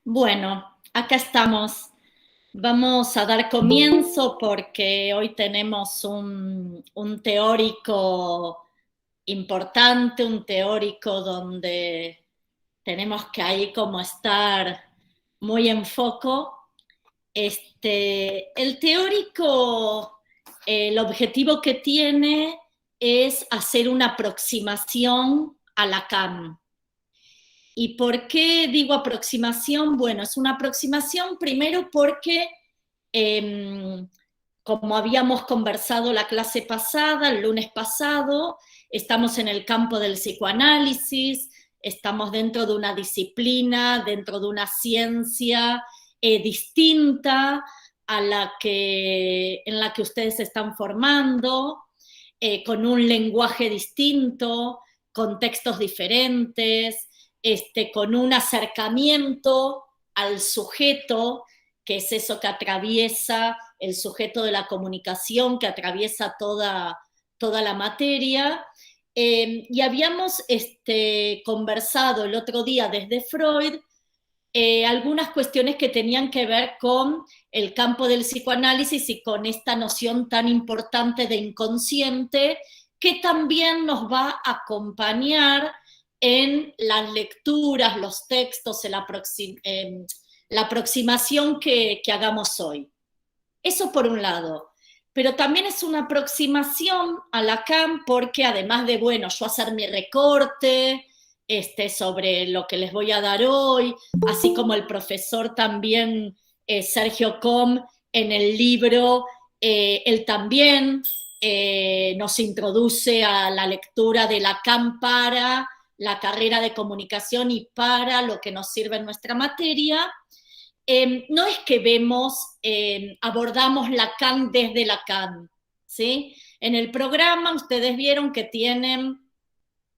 Bueno, acá estamos. Vamos a dar comienzo porque hoy tenemos un teórico importante, un teórico donde tenemos que ahí como estar muy en foco. El teórico, el objetivo que tiene es hacer una aproximación a Lacan. ¿Y por qué digo aproximación? Bueno, es una aproximación primero porque, eh, como habíamos conversado la clase pasada, el lunes pasado, estamos en el campo del psicoanálisis, estamos dentro de una disciplina, dentro de una ciencia distinta a en la que ustedes se están formando, con un lenguaje distinto, con textos diferentes, con un acercamiento al sujeto, que es eso que atraviesa el sujeto de la comunicación, que atraviesa toda la materia. Y habíamos conversado el otro día desde Freud algunas cuestiones que tenían que ver con el campo del psicoanálisis y con esta noción tan importante de inconsciente que también nos va a acompañar en las lecturas, los textos, la aproximación que hagamos hoy. Eso por un lado. Pero también es una aproximación a Lacan porque además de, bueno, yo hacer mi recorte sobre lo que les voy a dar hoy, así como el profesor también, Sergio Com, en el libro, él también nos introduce a la lectura de Lacan para la carrera de comunicación y para lo que nos sirve en nuestra materia. No es que abordamos Lacan desde Lacan, ¿sí? En el programa ustedes vieron que tienen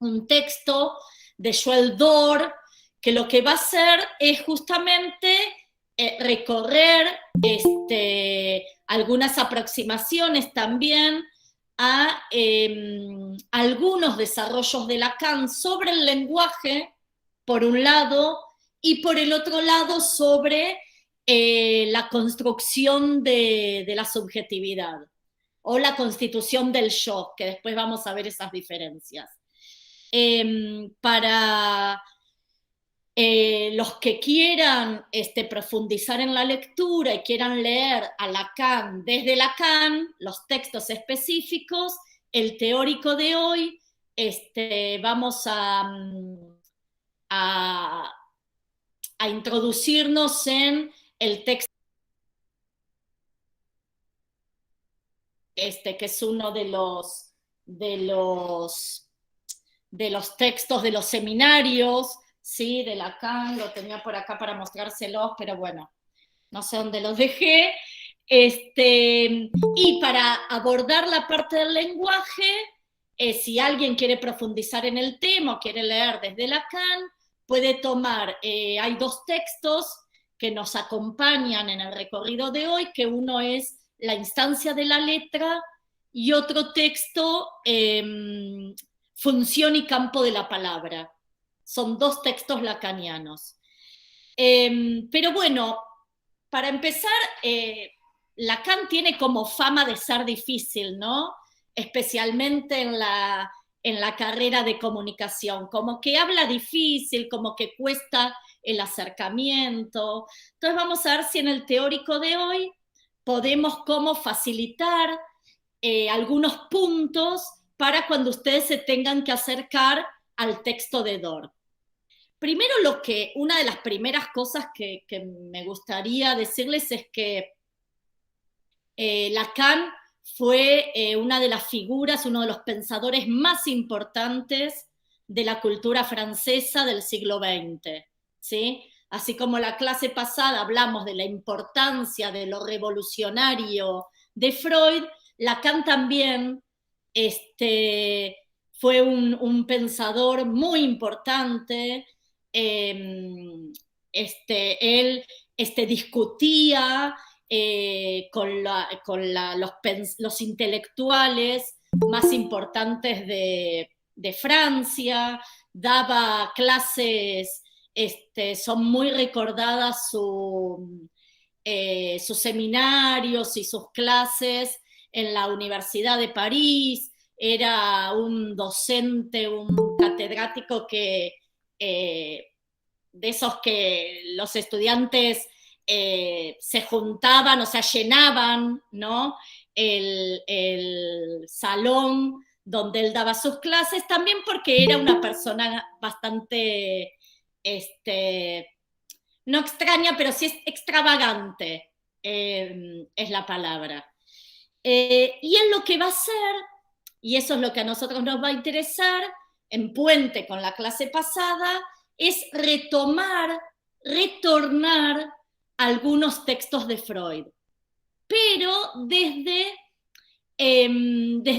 un texto de Joel Dor, que lo que va a hacer es justamente recorrer algunas aproximaciones también a algunos desarrollos de Lacan sobre el lenguaje, por un lado, y por el otro lado sobre la construcción de la subjetividad o la constitución del yo, que después vamos a ver esas diferencias. Para los que quieran profundizar en la lectura y quieran leer a Lacan desde Lacan, los textos específicos, el teórico de hoy, vamos a, a introducirnos en el texto que es uno de los, de los textos de los seminarios, ¿sí? De Lacan, lo tenía por acá para mostrárselos, pero bueno, no sé dónde los dejé. Y para abordar la parte del lenguaje, si alguien quiere profundizar en el tema o quiere leer desde Lacan, puede tomar, hay dos textos que nos acompañan en el recorrido de hoy, que uno es La instancia de la letra y otro texto, Función y campo de la palabra. Son dos textos lacanianos. Pero bueno, para empezar, Lacan tiene como fama de ser difícil, ¿no? Especialmente en la carrera de comunicación, como que habla difícil, como que cuesta el acercamiento. Entonces vamos a ver si en el teórico de hoy podemos como facilitar algunos puntos para cuando ustedes se tengan que acercar al texto de Dor. Primero, una de las primeras cosas que me gustaría decirles es que Lacan fue una de las figuras, uno de los pensadores más importantes de la cultura francesa del siglo XX, ¿sí? Así como la clase pasada hablamos de la importancia de lo revolucionario de Freud, Lacan también fue un pensador muy importante. Él discutía los intelectuales más importantes de Francia, daba clases son muy recordadas sus seminarios y sus clases en la Universidad de París. Era un docente, un catedrático que de esos que los estudiantes se juntaban, o sea, llenaban, ¿no? El salón donde él daba sus clases, también porque era una persona bastante, no extraña, pero sí es extravagante, es la palabra. Y él lo que va a hacer, y eso es lo que a nosotros nos va a interesar, en puente con la clase pasada, es retornar algunos textos de Freud, pero desde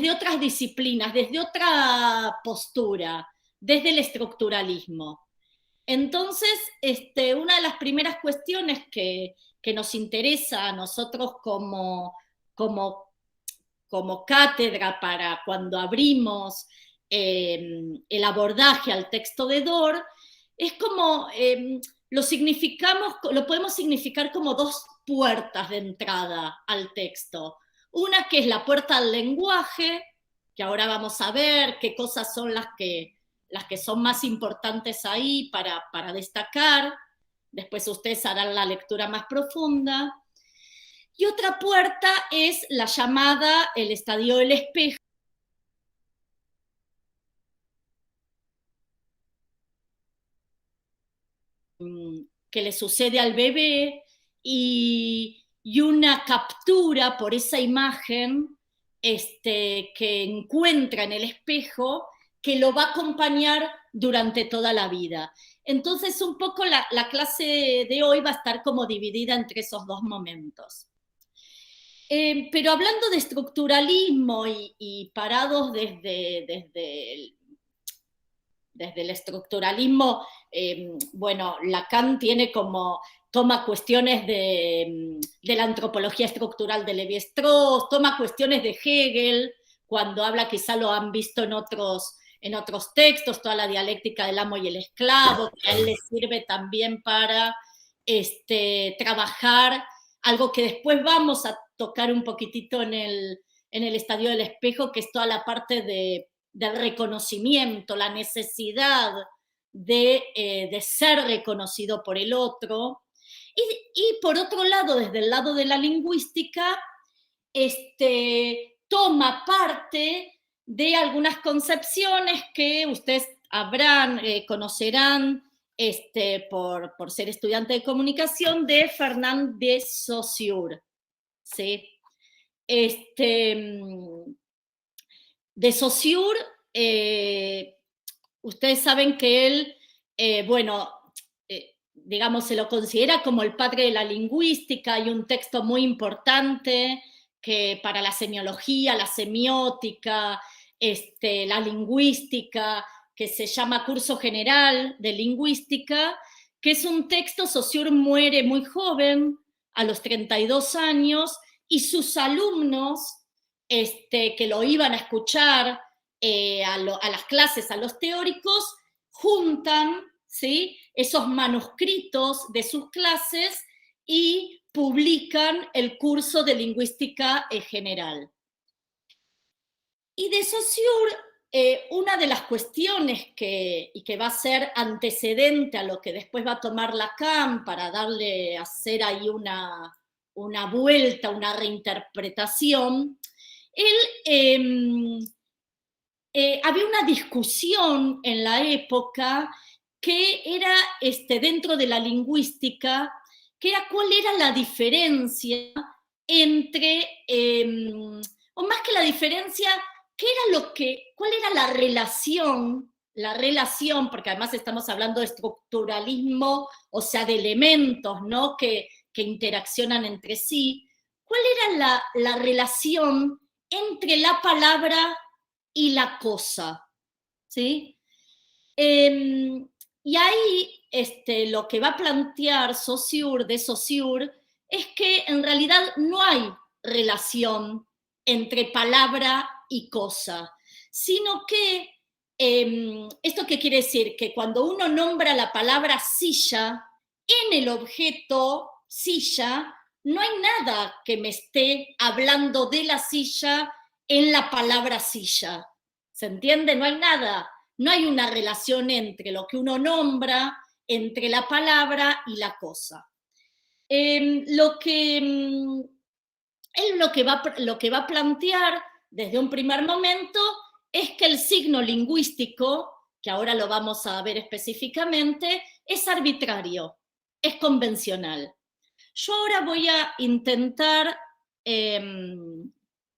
otras disciplinas, desde otra postura, desde el estructuralismo. Entonces, una de las primeras cuestiones que nos interesa a nosotros como cátedra para cuando abrimos el abordaje al texto de Dor, es como lo podemos significar como dos puertas de entrada al texto. Una que es la puerta al lenguaje, que ahora vamos a ver qué cosas son las que son más importantes ahí para destacar. Después ustedes harán la lectura más profunda. Y otra puerta es la llamada el estadio del espejo, que le sucede al bebé, y una captura por esa imagen que encuentra en el espejo, que lo va a acompañar durante toda la vida. Entonces, un poco la clase de hoy va a estar como dividida entre esos dos momentos. Pero hablando de estructuralismo y parados desde el estructuralismo, bueno, Lacan toma cuestiones de la antropología estructural de Lévi-Strauss, toma cuestiones de Hegel, cuando habla, quizá lo han visto en otros textos, toda la dialéctica del amo y el esclavo, que a él le sirve también para trabajar algo que después vamos a tocar un poquitito en el estadio del espejo, que es toda la parte del reconocimiento, la necesidad de ser reconocido por el otro. Y por otro lado, desde el lado de la lingüística, toma parte de algunas concepciones que ustedes conocerán por ser estudiante de comunicación, de Fernand de Saussure. ¿Sí? De Saussure, ustedes saben que él, digamos, se lo considera como el padre de la lingüística. Hay un texto muy importante que para la semiología, la semiótica, la lingüística, que se llama Curso General de Lingüística, que es un texto. Saussure muere muy joven, a los 32 años, y sus alumnos, que lo iban a escuchar a las clases, a los teóricos, juntan, ¿sí?, esos manuscritos de sus clases y publican el curso de lingüística general. Y de Saussure, una de las cuestiones que va a ser antecedente a lo que después va a tomar Lacan para hacer ahí una vuelta, una reinterpretación, había una discusión en la época que era dentro de la lingüística, que era cuál era la diferencia entre, o más que la diferencia, cuál era la relación, porque además estamos hablando de estructuralismo, o sea, de elementos, ¿no?, que interaccionan entre sí. ¿Cuál era la relación entre la palabra y la cosa? ¿Sí? Y ahí lo que va a plantear de Saussure es que en realidad no hay relación entre palabra y cosa, sino que ¿Esto qué quiere decir? Que cuando uno nombra la palabra silla, en el objeto silla no hay nada que me esté hablando de la silla en la palabra silla. ¿Se entiende? No hay nada. No hay una relación entre lo que uno nombra, entre la palabra y la cosa. Lo que lo que va a plantear desde un primer momento es que el signo lingüístico, que ahora lo vamos a ver específicamente, es arbitrario, es convencional. Yo ahora voy a intentar,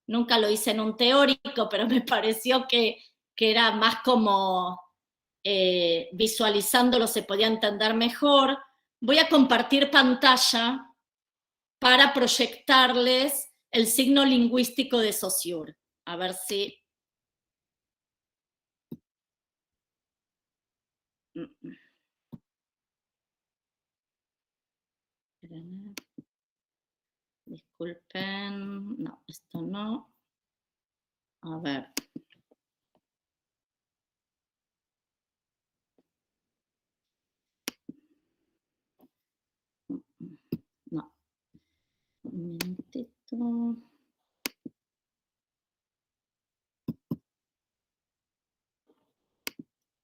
nunca lo hice en un teórico, pero me pareció que era más como visualizándolo se podía entender mejor. Voy a compartir pantalla para proyectarles el signo lingüístico de Saussure. A ver si... Disculpen, no, esto no. A ver. No. Un minutito.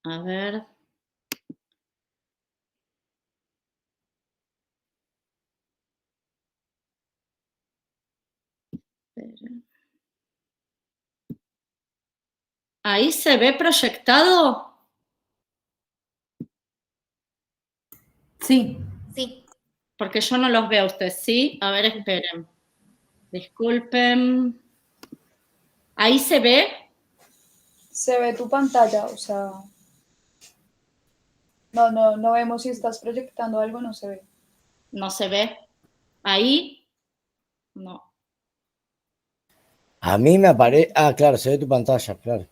A ver. ¿Ahí se ve proyectado? Sí. Sí. Porque yo no los veo a ustedes, ¿sí? A ver, esperen. Disculpen. ¿Ahí se ve? Se ve tu pantalla, o sea... No vemos si estás proyectando algo, no se ve. No se ve. ¿Ahí? No. A mí me aparece... Ah, claro, se ve tu pantalla, claro.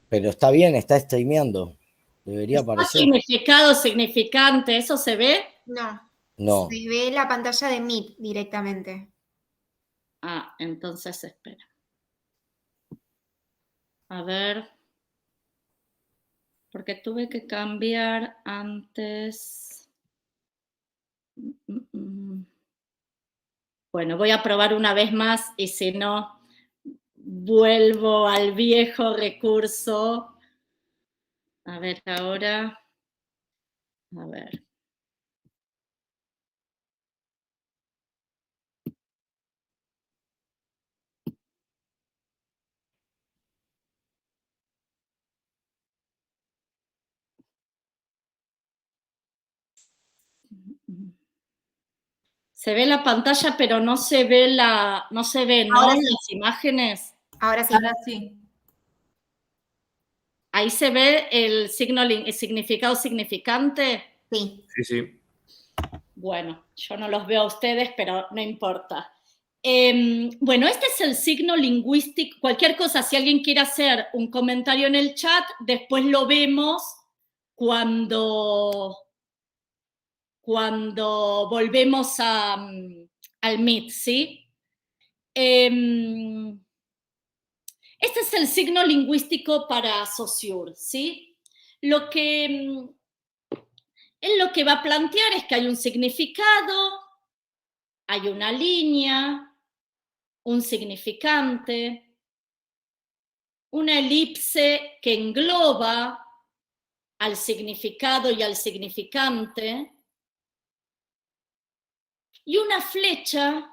Pero está bien, está streameando. Debería aparecer. Significado, significante, ¿eso se ve? No. No. Se ve la pantalla de Meet directamente. Ah, entonces espera. A ver. Porque tuve que cambiar antes. Bueno, voy a probar una vez más y si no, vuelvo al viejo recurso. A ver, ahora. A ver. Se ve la pantalla, pero no se ve no se ve, ¿no? Sí. Las imágenes. Ahora sí. Ahora sí. Ahí se ve el significado significante. Sí. Sí, sí. Bueno, yo no los veo a ustedes, pero no importa. Bueno, este es el signo lingüístico. Cualquier cosa, si alguien quiere hacer un comentario en el chat, después lo vemos cuando volvemos al Meet, ¿sí? Este es el signo lingüístico para Saussure, ¿sí? Lo que él lo que va a plantear es que hay un significado, hay una línea, un significante, una elipse que engloba al significado y al significante, y una flecha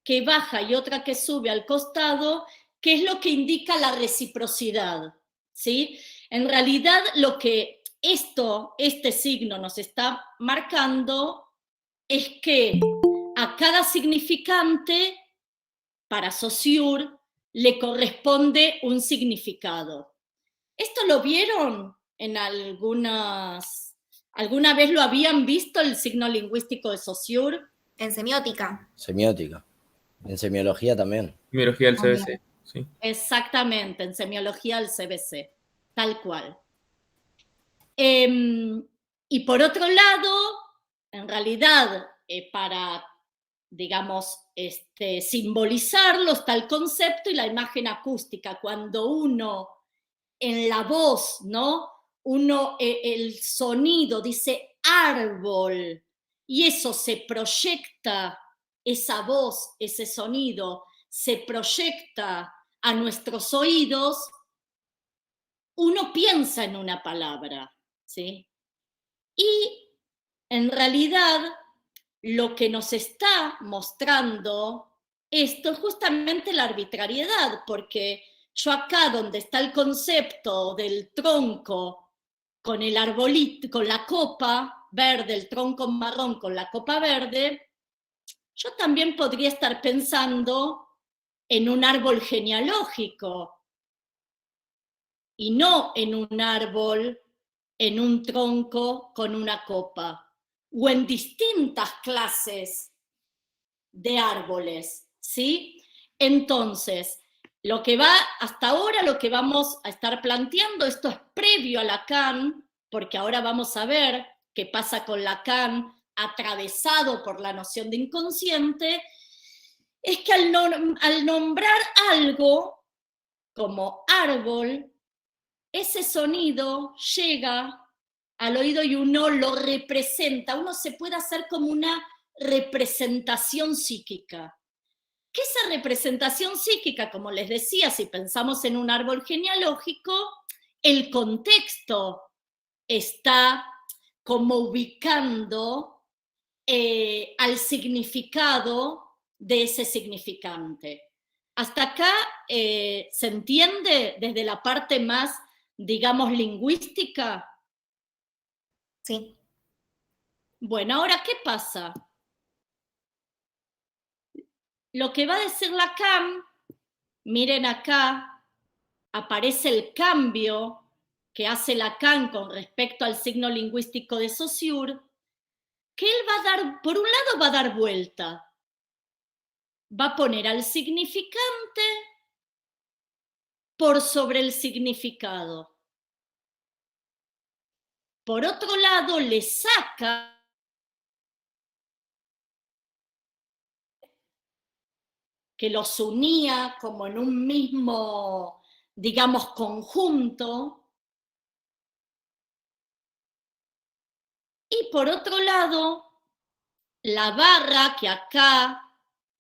que baja y otra que sube al costado, que es lo que indica la reciprocidad, ¿sí? En realidad, lo que este signo nos está marcando es que a cada significante, para Saussure, le corresponde un significado. ¿Esto lo vieron en alguna vez lo habían visto el signo lingüístico de Saussure? En semiótica. Semiótica. En semiología también. Semiología del CBC. Sí. Exactamente, en semiología del CBC, tal cual. Y por otro lado, en realidad, para, digamos, simbolizarlo está el concepto y la imagen acústica. Cuando uno en la voz, ¿no? Uno, el sonido dice árbol, y eso se proyecta, esa voz, ese sonido, se proyecta a nuestros oídos, uno piensa en una palabra, ¿sí? Y en realidad lo que nos está mostrando esto es justamente la arbitrariedad, porque yo acá donde está el concepto del tronco con el arbolito, con la copa verde, el tronco marrón con la copa verde, yo también podría estar pensando en un árbol genealógico y no en un árbol, en un tronco con una copa, o en distintas clases de árboles, ¿sí? Entonces, lo que va hasta ahora, lo que vamos a estar planteando, esto es previo a Lacan, porque ahora vamos a ver qué pasa con Lacan atravesado por la noción de inconsciente, es que al nombrar algo como árbol, ese sonido llega al oído y uno lo representa, uno se puede hacer como una representación psíquica. ¿Qué es esa representación psíquica? Como les decía, si pensamos en un árbol genealógico, el contexto está como ubicando al significado de ese significante. Hasta acá se entiende desde la parte más, digamos, lingüística. Sí. Bueno, ahora, ¿qué pasa? Lo que va a decir Lacan, miren acá, aparece el cambio que hace Lacan con respecto al signo lingüístico de Saussure, que él va a dar, por un lado va a dar vuelta, va a poner al significante por sobre el significado. Por otro lado, le saca que los unía como en un mismo, digamos, conjunto. Y por otro lado, la barra que acá,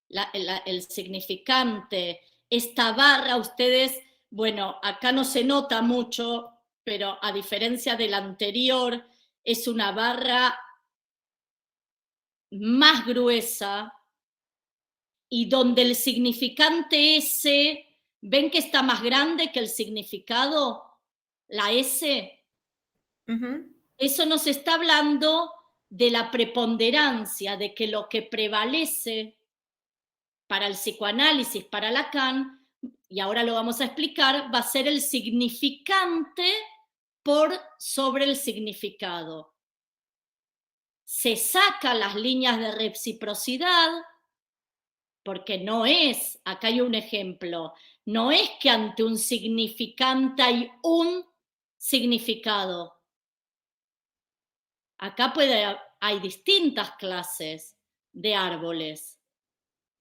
el significante, esta barra, ustedes, bueno, acá no se nota mucho, pero a diferencia del anterior, es una barra más gruesa y donde el significante S, ¿ven que está más grande que el significado? La S. Ujú. Eso nos está hablando de la preponderancia, de que lo que prevalece para el psicoanálisis, para Lacan, y ahora lo vamos a explicar, va a ser el significante por sobre el significado. Se sacan las líneas de reciprocidad, porque no es, acá hay un ejemplo, no es que ante un significante hay un significado. Acá hay distintas clases de árboles,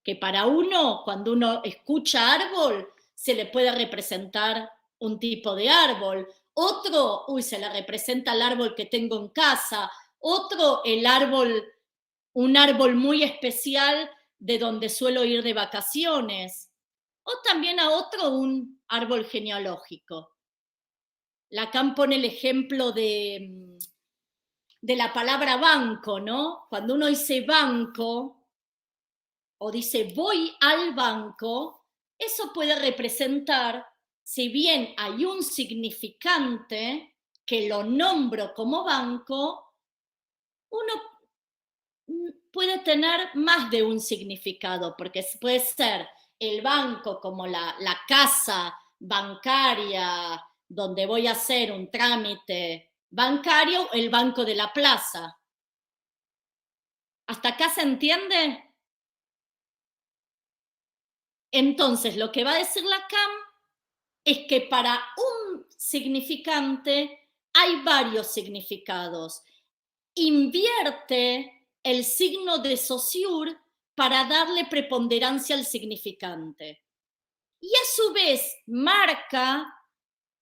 que para uno, cuando uno escucha árbol, se le puede representar un tipo de árbol. Otro, se le representa el árbol que tengo en casa. Otro, un árbol muy especial de donde suelo ir de vacaciones. O también a otro, un árbol genealógico. Lacan pone el ejemplo de la palabra banco, ¿no? Cuando uno dice banco o dice voy al banco, eso puede representar, si bien hay un significante que lo nombro como banco, uno puede tener más de un significado, porque puede ser el banco como la casa bancaria donde voy a hacer un trámite bancario, el banco de la plaza. ¿Hasta acá se entiende? Entonces, lo que va a decir Lacan es que para un significante hay varios significados. Invierte el signo de Saussure para darle preponderancia al significante. Y a su vez marca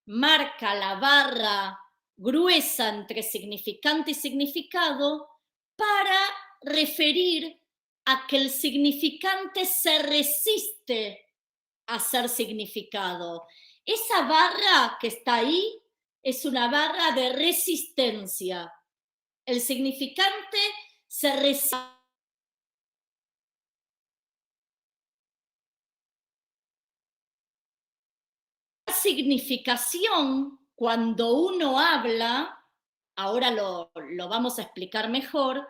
marca la barra gruesa entre significante y significado para referir a que el significante se resiste a ser significado. Esa barra que está ahí es una barra de resistencia. El significante se resiste. La significación, cuando uno habla, ahora lo vamos a explicar mejor,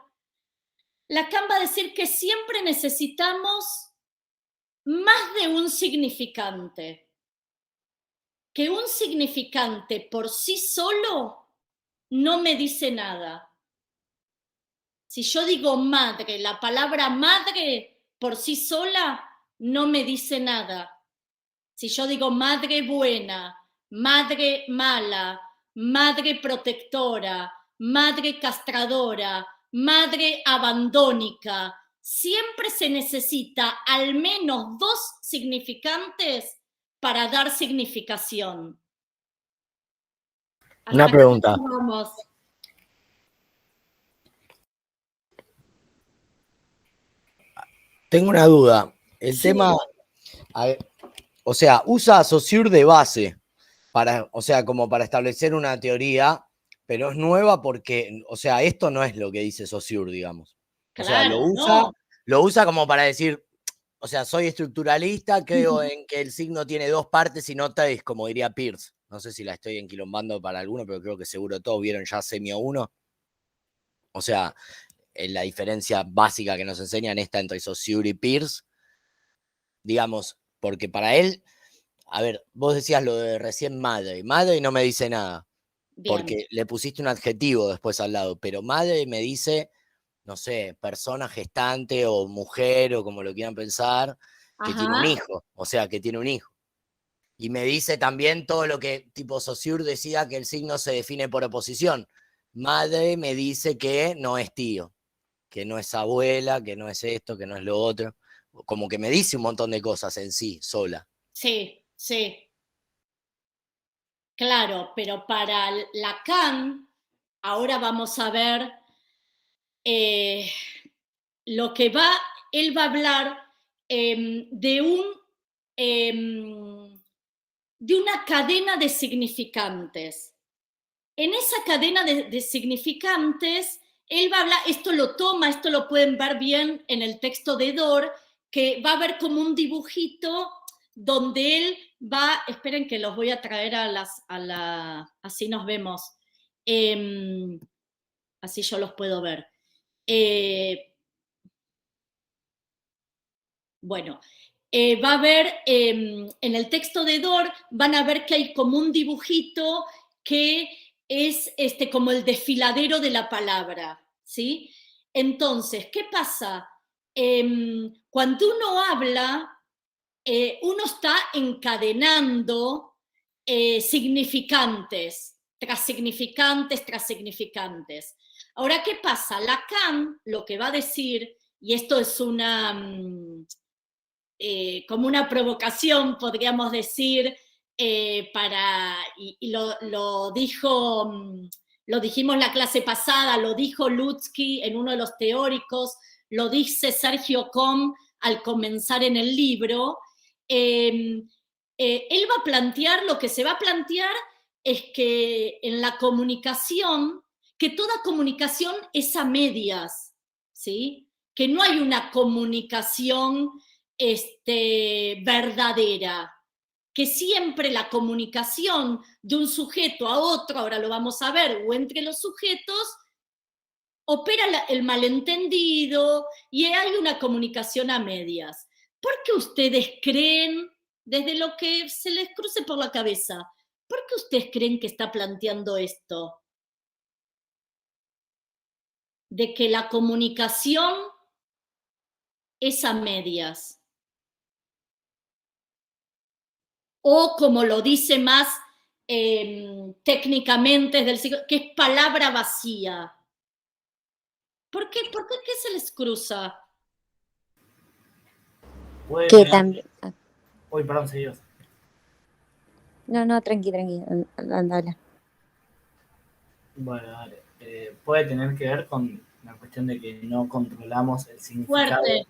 Lacan va a decir que siempre necesitamos más de un significante. Que un significante por sí solo no me dice nada. Si yo digo madre, la palabra madre por sí sola no me dice nada. Si yo digo madre buena, madre mala, madre protectora, madre castradora, madre abandónica, siempre se necesita al menos dos significantes para dar significación. Una pregunta. Vamos. Tengo una duda. El Sí. tema, a ver, o sea, usa Saussure de base para, o sea, como para establecer una teoría, pero es nueva porque, o sea, esto no es lo que dice Saussure, digamos. O sea, Claro, no. lo usa como para decir, o sea, soy estructuralista, creo en que el signo tiene dos partes y no tres, como diría Peirce. No sé si la estoy enquilombando para alguno, pero creo que seguro todos vieron ya Semio 1. O sea, la diferencia básica que nos enseñan está entre Saussure y Peirce, digamos, porque para él, a ver, vos decías lo de recién madre. Madre no me dice nada, Bien. porque le pusiste un adjetivo después al lado, pero madre me dice, no sé, persona gestante o mujer o como lo quieran pensar, que tiene un hijo, o sea, que tiene un hijo. Y me dice también todo lo que tipo Saussure decía que el signo se define por oposición. Madre me dice que no es tío, que no es abuela, que no es esto, que no es lo otro. Como que me dice un montón de cosas en sí, sola. Sí, sí. Claro, pero para Lacan, ahora vamos a ver lo que él va a hablar de una cadena de significantes. En esa cadena de significantes, él va a hablar, esto lo pueden ver bien en el texto de Dor, que va a ver como un dibujito donde él va, esperen que los voy a traer así nos vemos, así yo los puedo ver. Bueno, va a ver, en el texto de Dor, van a ver que hay como un dibujito que es como el desfiladero de la palabra, ¿sí? Entonces, ¿qué pasa? Cuando uno habla, uno está encadenando significantes, tras significantes, tras significantes. Ahora, ¿qué pasa? Lacan lo que va a decir, y esto es como una provocación, podríamos decir, y lo dijimos la clase pasada, lo dijo Lutsky en uno de los teóricos, lo dice Sergio Com al comenzar en el libro. Él va a plantear, lo que se va a plantear es que en la comunicación, que toda comunicación es a medias, ¿sí? Que no hay una comunicación verdadera, que siempre la comunicación de un sujeto a otro, ahora lo vamos a ver, o entre los sujetos, opera el malentendido y hay una comunicación a medias. ¿Por qué ustedes creen, desde lo que se les cruce por la cabeza, por qué ustedes creen que está planteando esto? De que la comunicación es a medias. O como lo dice más técnicamente desde el siglo, que es palabra vacía. ¿Por qué se les cruza? Puede Que tener- también. Uy, perdón, seguimos. No, tranqui, anda. Bueno, dale. Puede tener que ver con la cuestión de que no controlamos el significado. Fuerte.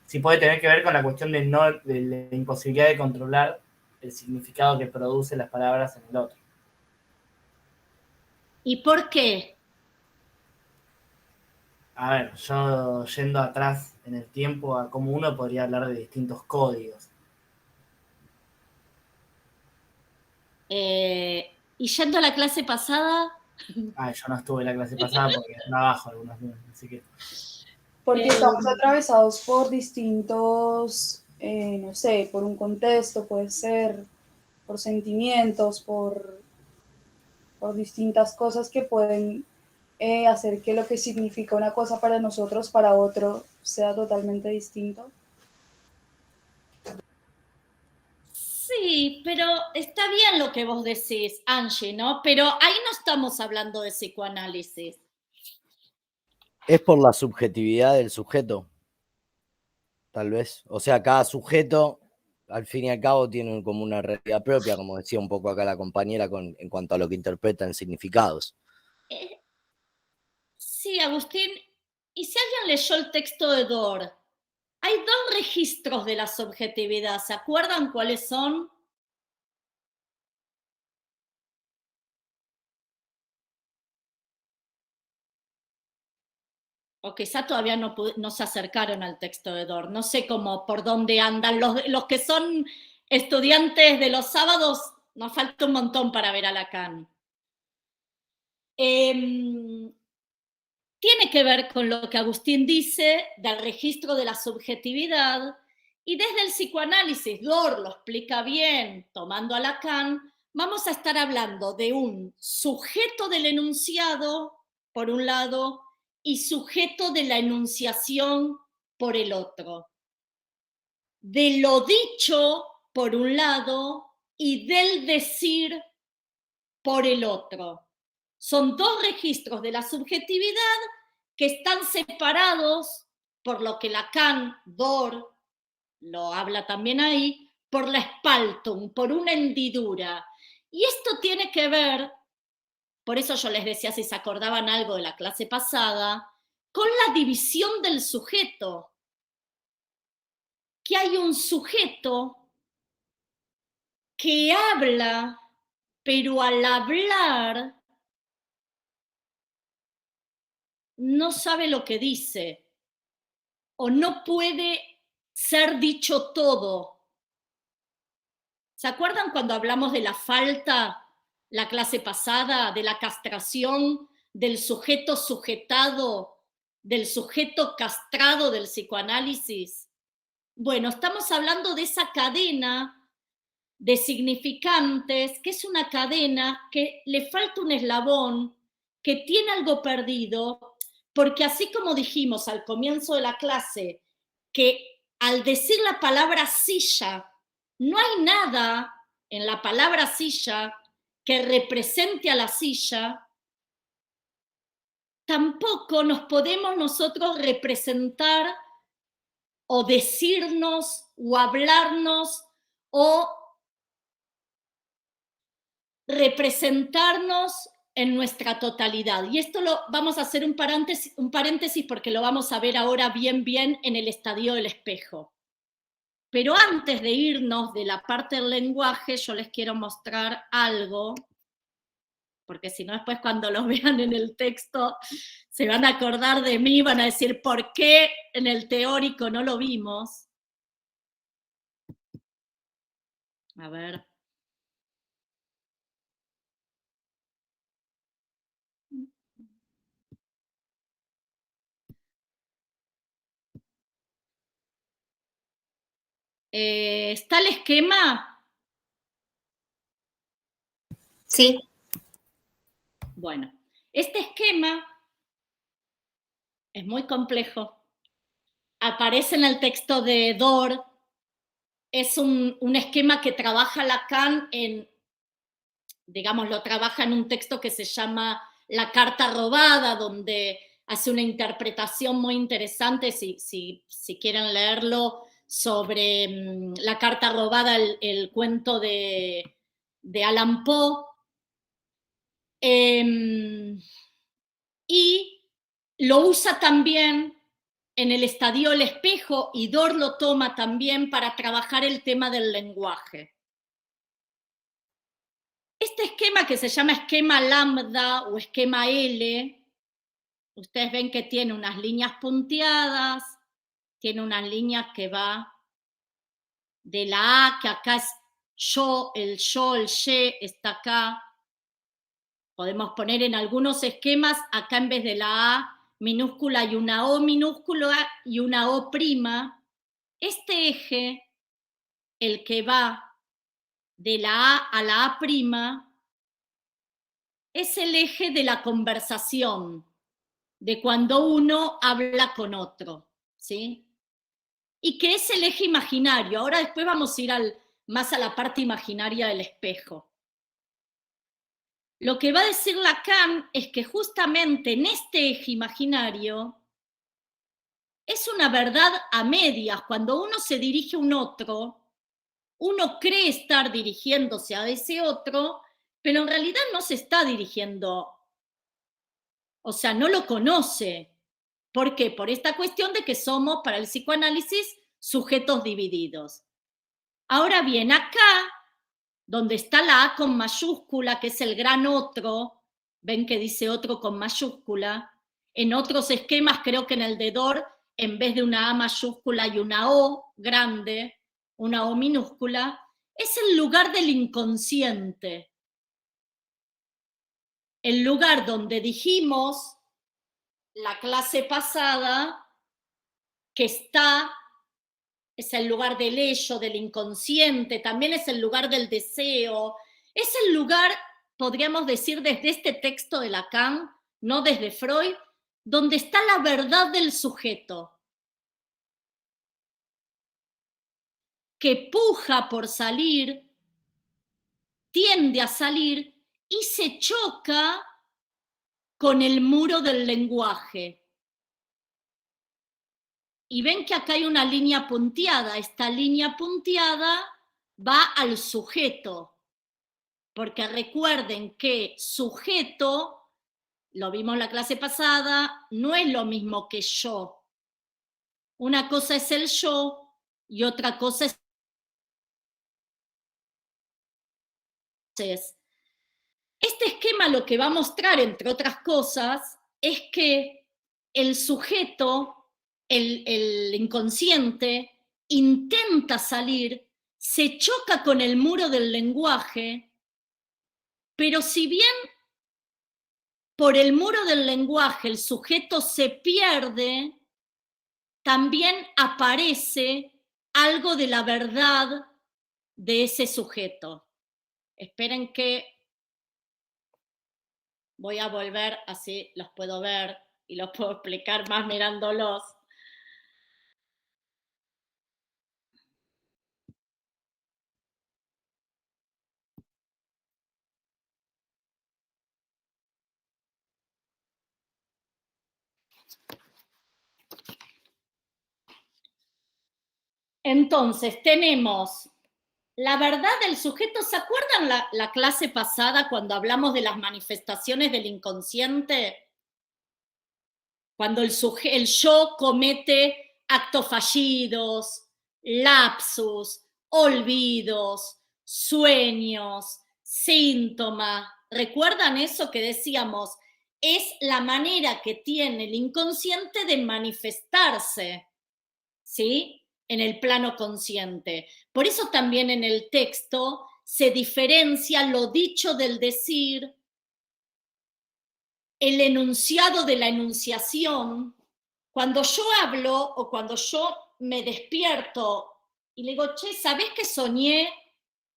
Sí, puede tener que ver con la cuestión de la imposibilidad de controlar el significado que produce las palabras en el otro. ¿Y por qué? A ver, yo yendo atrás en el tiempo a cómo uno podría hablar de distintos códigos. Y yendo a la clase pasada, Yo no estuve en la clase pasada porque trabajo algunos días, así que... Porque estamos atravesados por distintos, no sé, por un contexto, puede ser, por sentimientos, por distintas cosas que pueden hacer que lo que significa una cosa para nosotros, para otro, sea totalmente distinto. sí, pero está bien lo que vos decís, Angie, ¿no? Pero ahí no estamos hablando de psicoanálisis. Es por la subjetividad del sujeto, tal vez. O sea, cada sujeto, al fin y al cabo, tiene como una realidad propia, como decía un poco acá la compañera, en cuanto a lo que interpreta en significados. Sí, Agustín, y si alguien leyó el texto de Dor, hay dos registros de la subjetividad, ¿se acuerdan cuáles son? O quizá todavía no se acercaron al texto de Dor, no sé cómo, por dónde andan. Los que son estudiantes de los sábados, nos falta un montón para ver a Lacan. Tiene que ver con lo que Agustín dice del registro de la subjetividad, y desde el psicoanálisis, Dor lo explica bien, tomando a Lacan, vamos a estar hablando de un sujeto del enunciado, por un lado, y sujeto de la enunciación por el otro. De lo dicho por un lado y del decir por el otro. Son dos registros de la subjetividad que están separados por lo que Lacan, Dor, lo habla también ahí, por la spaltum, por una hendidura. Y esto tiene que ver, por eso yo les decía si se acordaban algo de la clase pasada, con la división del sujeto. Que hay un sujeto que habla, pero al hablar no sabe lo que dice o no puede ser dicho todo. ¿Se acuerdan cuando hablamos de la falta, la clase pasada, de la castración del sujeto sujetado, del sujeto castrado del psicoanálisis? Bueno, estamos hablando de esa cadena de significantes, que es una cadena que le falta un eslabón, que tiene algo perdido, porque así como dijimos al comienzo de la clase, que al decir la palabra silla, no hay nada en la palabra silla que represente a la silla, tampoco nos podemos nosotros representar o decirnos o hablarnos o representarnos en nuestra totalidad. Y esto lo vamos a hacer un paréntesis porque lo vamos a ver ahora bien en el estadio del espejo. Pero antes de irnos de la parte del lenguaje, yo les quiero mostrar algo, porque si no después cuando lo vean en el texto se van a acordar de mí, van a decir ¿por qué en el teórico no lo vimos? A ver. ¿Está el esquema? Sí. Bueno, este esquema es muy complejo. Aparece en el texto de Dor. Es un esquema que trabaja Lacan lo trabaja en un texto que se llama La carta robada, donde hace una interpretación muy interesante, si quieren leerlo, sobre la carta robada, el cuento de de Allan Poe. Y lo usa también en el estadio El Espejo, y Dor lo toma también para trabajar el tema del lenguaje. Este esquema, que se llama esquema lambda o esquema L, ustedes ven que tiene unas líneas punteadas, tiene unas líneas que va de la A, que acá es yo, el ye está acá. Podemos poner en algunos esquemas, acá en vez de la A minúscula hay una O minúscula y una O prima. Este eje, el que va de la A la A prima, es el eje de la conversación, de cuando uno habla con otro, ¿sí? Y que es el eje imaginario. Ahora después vamos a ir más a la parte imaginaria del espejo. Lo que va a decir Lacan es que justamente en este eje imaginario es una verdad a medias. Cuando uno se dirige a un otro, uno cree estar dirigiéndose a ese otro, pero en realidad no se está dirigiendo, o sea, no lo conoce. ¿Por qué? Por esta cuestión de que somos, para el psicoanálisis, sujetos divididos. Ahora bien, acá, donde está la A con mayúscula, que es el gran otro, ven que dice otro con mayúscula, en otros esquemas, creo que en el de Dor, en vez de una A mayúscula y una O grande, una O minúscula, es el lugar del inconsciente. El lugar donde dijimos la clase pasada que es el lugar del ello, del inconsciente, también es el lugar del deseo, es el lugar, podríamos decir desde este texto de Lacan, no desde Freud, donde está la verdad del sujeto, que puja por salir, tiende a salir y se choca con el muro del lenguaje. Y ven que acá hay una línea punteada. Esta línea punteada va al sujeto, porque recuerden que sujeto, lo vimos en la clase pasada, no es lo mismo que yo. Una cosa es el yo y otra cosa es... Este esquema lo que va a mostrar, entre otras cosas, es que el sujeto, el inconsciente, intenta salir, se choca con el muro del lenguaje, pero si bien por el muro del lenguaje el sujeto se pierde, también aparece algo de la verdad de ese sujeto. Esperen que voy a volver, así los puedo ver y los puedo explicar más mirándolos. Entonces, tenemos la verdad del sujeto. ¿Se acuerdan la clase pasada cuando hablamos de las manifestaciones del inconsciente? Cuando el yo comete actos fallidos, lapsus, olvidos, sueños, síntomas. ¿Recuerdan eso que decíamos? Es la manera que tiene el inconsciente de manifestarse, ¿sí? En el plano consciente. Por eso también en el texto se diferencia lo dicho del decir, el enunciado de la enunciación. Cuando yo hablo o cuando yo me despierto y le digo, che, ¿sabés que soñé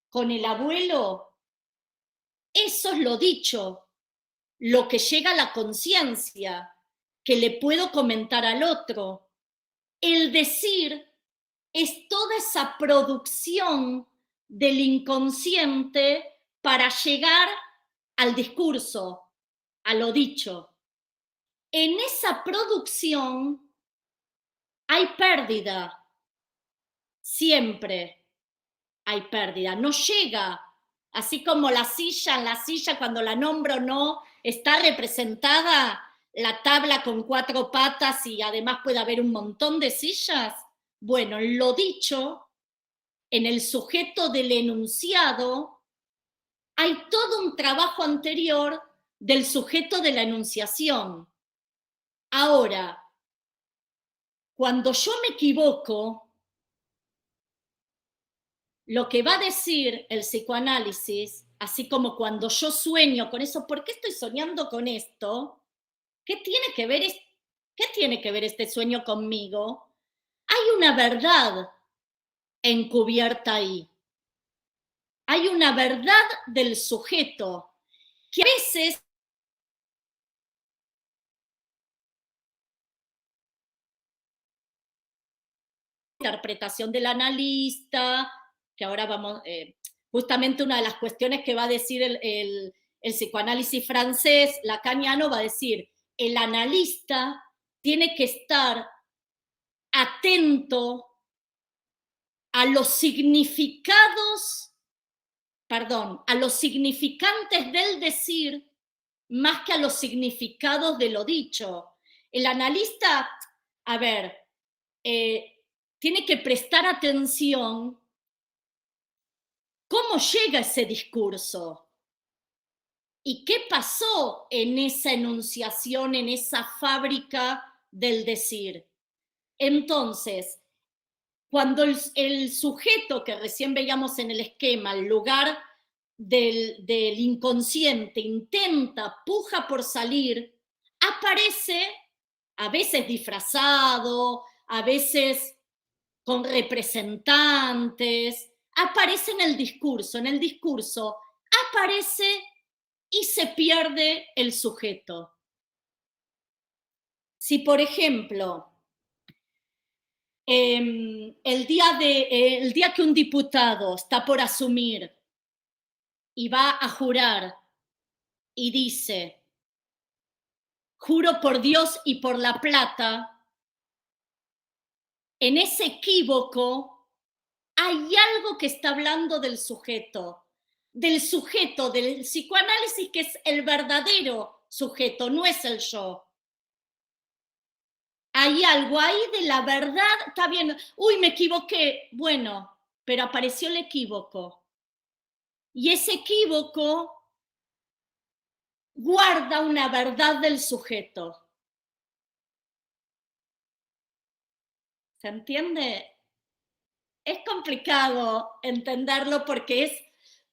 con el abuelo? Eso es lo dicho, lo que llega a la conciencia, que le puedo comentar al otro. El decir es toda esa producción del inconsciente para llegar al discurso, a lo dicho. En esa producción hay pérdida, siempre hay pérdida, no llega Así como la silla, en la silla cuando la nombro no está representada la tabla con 4 patas y además puede haber un montón de sillas. Bueno, lo dicho, en el sujeto del enunciado hay todo un trabajo anterior del sujeto de la enunciación. Ahora, cuando yo me equivoco, lo que va a decir el psicoanálisis, así como cuando yo sueño con eso, ¿por qué estoy soñando con esto? ¿Qué tiene que ver este sueño conmigo? Hay una verdad encubierta ahí. Hay una verdad del sujeto que a veces interpretación del analista, que ahora vamos, justamente una de las cuestiones que va a decir el psicoanálisis francés, lacaniano, va a decir, el analista tiene que estar atento a los significados, a los significantes del decir más que a los significados de lo dicho. El analista, a ver, tiene que prestar atención cómo llega ese discurso y qué pasó en esa enunciación, en esa fábrica del decir. Entonces, cuando el sujeto que recién veíamos en el esquema, el lugar del inconsciente, intenta, puja por salir, aparece a veces disfrazado, a veces con representantes, aparece en el discurso aparece y se pierde el sujeto. Si, por ejemplo, el día que un diputado está por asumir y va a jurar y dice, juro por Dios y por la plata, en ese equívoco hay algo que está hablando del sujeto del psicoanálisis, que es el verdadero sujeto, no es el yo. Hay algo ahí de la verdad, está bien, uy, me equivoqué, bueno, pero apareció el equívoco. Y ese equívoco guarda una verdad del sujeto. ¿Se entiende? Es complicado entenderlo porque es,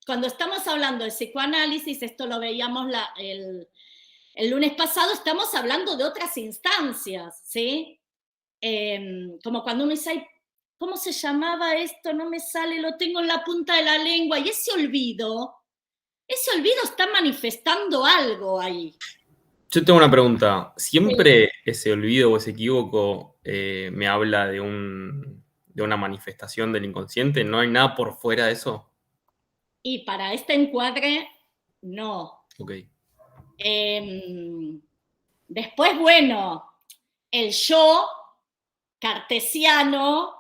cuando estamos hablando de psicoanálisis, esto lo veíamos el lunes pasado, estamos hablando de otras instancias, ¿sí? Como cuando uno dice, ay, ¿cómo se llamaba esto? No me sale, lo tengo en la punta de la lengua. Y ese olvido está manifestando algo ahí. Yo tengo una pregunta. ¿Siempre ese olvido o ese equívoco me habla de una manifestación del inconsciente? ¿No hay nada por fuera de eso? Y para este encuadre, no. Ok. Después, bueno, el yo cartesiano,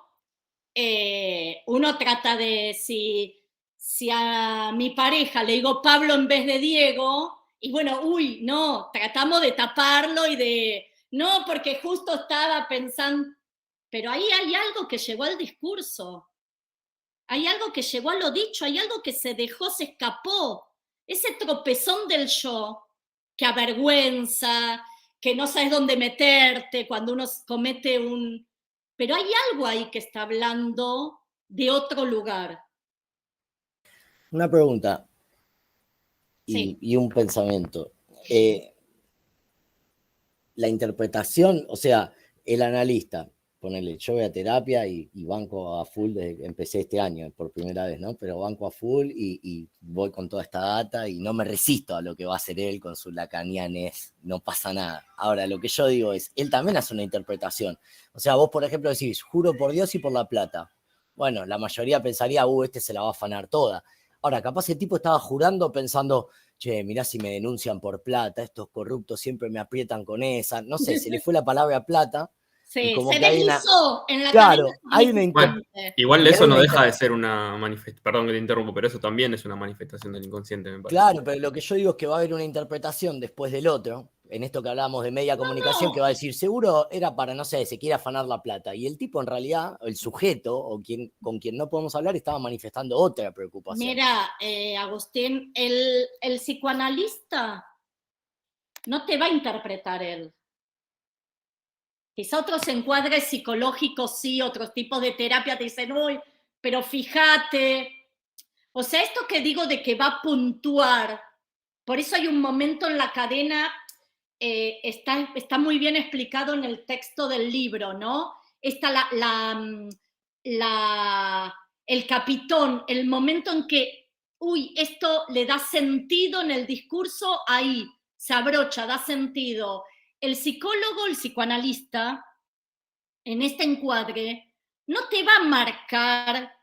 uno trata de, si a mi pareja le digo Pablo en vez de Diego, y bueno, uy, no, tratamos de taparlo y de, no, porque justo estaba pensando, pero ahí hay algo que llegó al discurso, hay algo que llegó a lo dicho, hay algo que se dejó, se escapó, ese tropezón del yo, que avergüenza, que no sabes dónde meterte cuando uno comete un... Pero hay algo ahí que está hablando de otro lugar. Una pregunta Sí. y un pensamiento. La interpretación, o sea, el analista, ponele, yo voy a terapia y banco a full desde que empecé este año por primera vez, ¿no? Pero banco a full y voy con toda esta data y no me resisto a lo que va a hacer él con su lacanianés, no pasa nada. Ahora, lo que yo digo es, él también hace una interpretación. O sea, vos, por ejemplo, decís, juro por Dios y por la plata. Bueno, la mayoría pensaría, este se la va a afanar toda. Ahora, capaz el tipo estaba jurando pensando, che, mirá si me denuncian por plata, estos corruptos siempre me aprietan con esa, no sé, se le fue la palabra plata, Sí, como se que hay una- deslizó en la Claro, cadena hay una significante. Igual Y eso hay no una deja de ser una manifestación, perdón que te interrumpo, pero eso también es una manifestación del inconsciente, me parece. Claro, pero lo que yo digo es que va a haber una interpretación después del otro, en esto que hablábamos de media comunicación, que va a decir, seguro era para, no sé, se quiere afanar la plata. Y el tipo en realidad, el sujeto, o con quien no podemos hablar, estaba manifestando otra preocupación. Mira, Agustín, el psicoanalista no te va a interpretar él. Quizá otros encuadres psicológicos sí, otros tipos de terapia te dicen, uy, pero fíjate. O sea, esto que digo de que va a puntuar, por eso hay un momento en la cadena, está muy bien explicado en el texto del libro, ¿no? Está el capitón, el momento en que, uy, esto le da sentido en el discurso, ahí se abrocha, da sentido. El psicólogo, el psicoanalista, en este encuadre, no te va a marcar,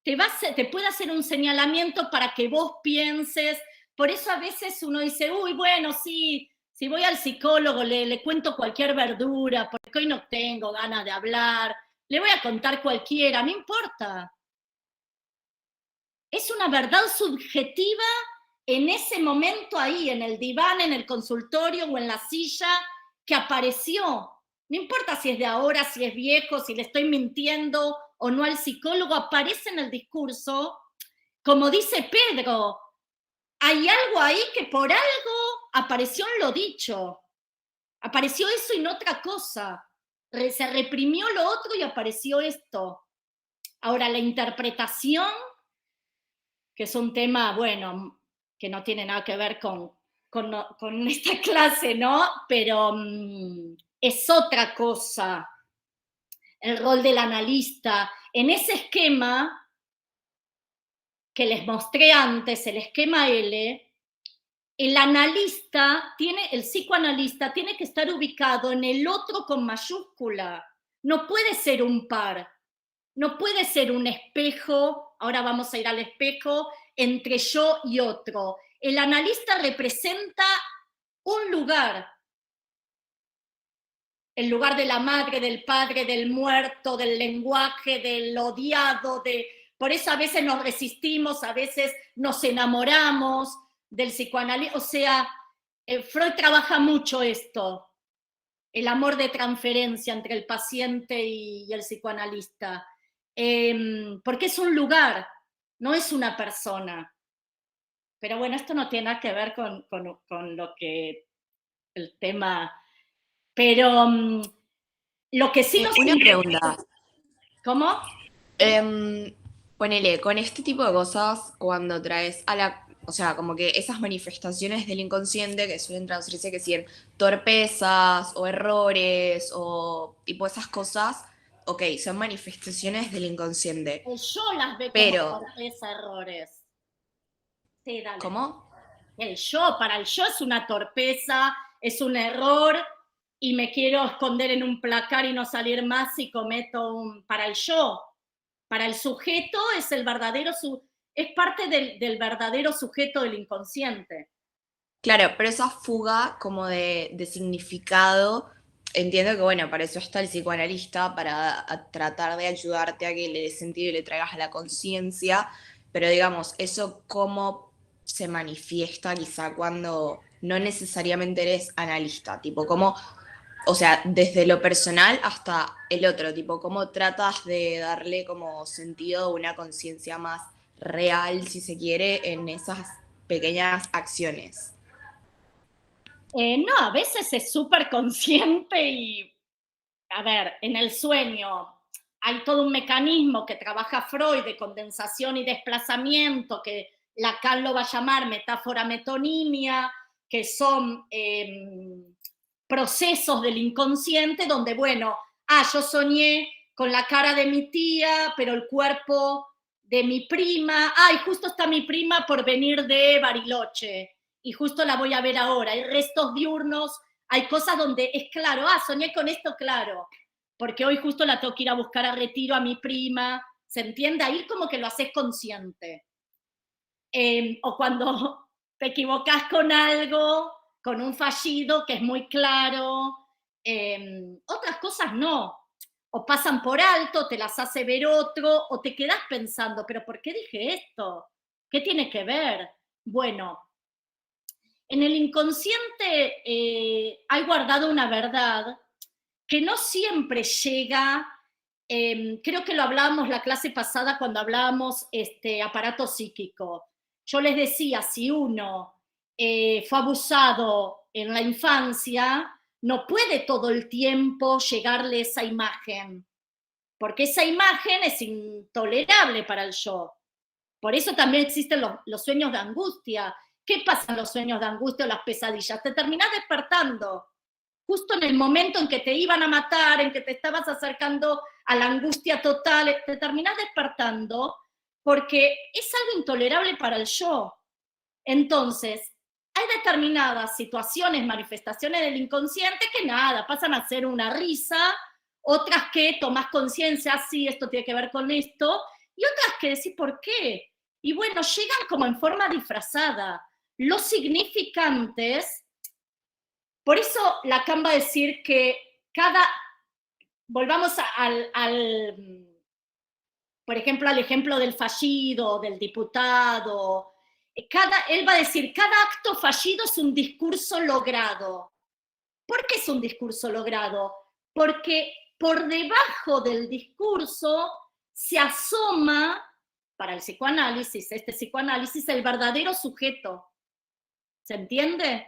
te puede hacer un señalamiento para que vos pienses. Por eso a veces uno dice, uy, bueno, sí, si voy al psicólogo le cuento cualquier verdura, porque hoy no tengo ganas de hablar, le voy a contar cualquiera, no importa. Es una verdad subjetiva en ese momento ahí, en el diván, en el consultorio o en la silla que apareció. No importa si es de ahora, si es viejo, si le estoy mintiendo o no al psicólogo, aparece en el discurso, como dice Pedro, hay algo ahí que por algo apareció en lo dicho. Apareció eso y no otra cosa. Se reprimió lo otro y apareció esto. Ahora, la interpretación, que es un tema, bueno, que no tiene nada que ver con esta clase, ¿no? Pero es otra cosa. El rol del analista. En ese esquema que les mostré antes, el esquema L, el analista el psicoanalista tiene que estar ubicado en el otro con mayúscula. No puede ser un par, no puede ser un espejo, ahora vamos a ir al espejo, entre yo y otro. El analista representa un lugar, el lugar de la madre, del padre, del muerto, del lenguaje, del odiado, por eso a veces nos resistimos, a veces nos enamoramos del psicoanálisis. O sea, Freud trabaja mucho esto, el amor de transferencia entre el paciente y el psicoanalista, porque es un lugar, no es una persona. Pero bueno, esto no tiene nada que ver con lo que el tema... Pero lo que sí nos... Una pregunta. ¿Cómo? Ponele, con este tipo de cosas, cuando traes a la... O sea, como que esas manifestaciones del inconsciente que suelen traducirse que si en torpezas o errores o tipo esas cosas, ok, son manifestaciones del inconsciente. Yo las veo Pero, como torpeza, errores. Sí, dale. ¿cómo? Para el yo es una torpeza, es un error y me quiero esconder en un placar y no salir más si cometo para el yo. Para el sujeto es el verdadero, es parte del verdadero sujeto del inconsciente. Claro, pero esa fuga como de significado, entiendo que bueno, para eso está el psicoanalista, para tratar de ayudarte a que le dé sentido y le traigas a la conciencia, pero digamos, eso cómo se manifiesta quizá cuando no necesariamente eres analista, tipo cómo, o sea, desde lo personal hasta el otro, tipo cómo tratas de darle como sentido a una conciencia más real, si se quiere, en esas pequeñas acciones. No, a veces es súper consciente y, a ver, en el sueño hay todo un mecanismo que trabaja Freud de condensación y desplazamiento, que Lacan lo va a llamar metáfora metonimia, que son procesos del inconsciente donde, bueno, yo soñé con la cara de mi tía, pero el cuerpo de mi prima, y justo está mi prima por venir de Bariloche, y justo la voy a ver ahora. Hay restos diurnos, hay cosas donde es claro, soñé con esto, claro, porque hoy justo la tengo que ir a buscar a Retiro a mi prima, ¿se entiende? Ahí como que lo haces consciente. O cuando te equivocas con algo, con un fallido que es muy claro, Otras cosas no. O pasan por alto, te las hace ver otro, o te quedás pensando, pero ¿por qué dije esto? ¿Qué tiene que ver? Bueno, en el inconsciente hay guardado una verdad que no siempre llega, creo que lo hablábamos la clase pasada cuando hablábamos aparato psíquico. Yo les decía, si uno fue abusado en la infancia, no puede todo el tiempo llegarle esa imagen, porque esa imagen es intolerable para el yo. Por eso también existen los sueños de angustia. ¿Qué pasa en los sueños de angustia o las pesadillas? Te terminás despertando justo en el momento en que te iban a matar, en que te estabas acercando a la angustia total, te terminás despertando porque es algo intolerable para el yo. Entonces, hay determinadas situaciones, manifestaciones del inconsciente que nada, pasan a ser una risa, otras que tomás conciencia, sí, esto tiene que ver con esto, y otras que decís, ¿por qué? Y bueno, llegan como en forma disfrazada. Los significantes, por eso Lacan va a decir que volvamos por ejemplo, al ejemplo del fallido, del diputado, él va a decir, cada acto fallido es un discurso logrado. ¿Por qué es un discurso logrado? Porque por debajo del discurso se asoma, para el psicoanálisis, este psicoanálisis, el verdadero sujeto. ¿Se entiende?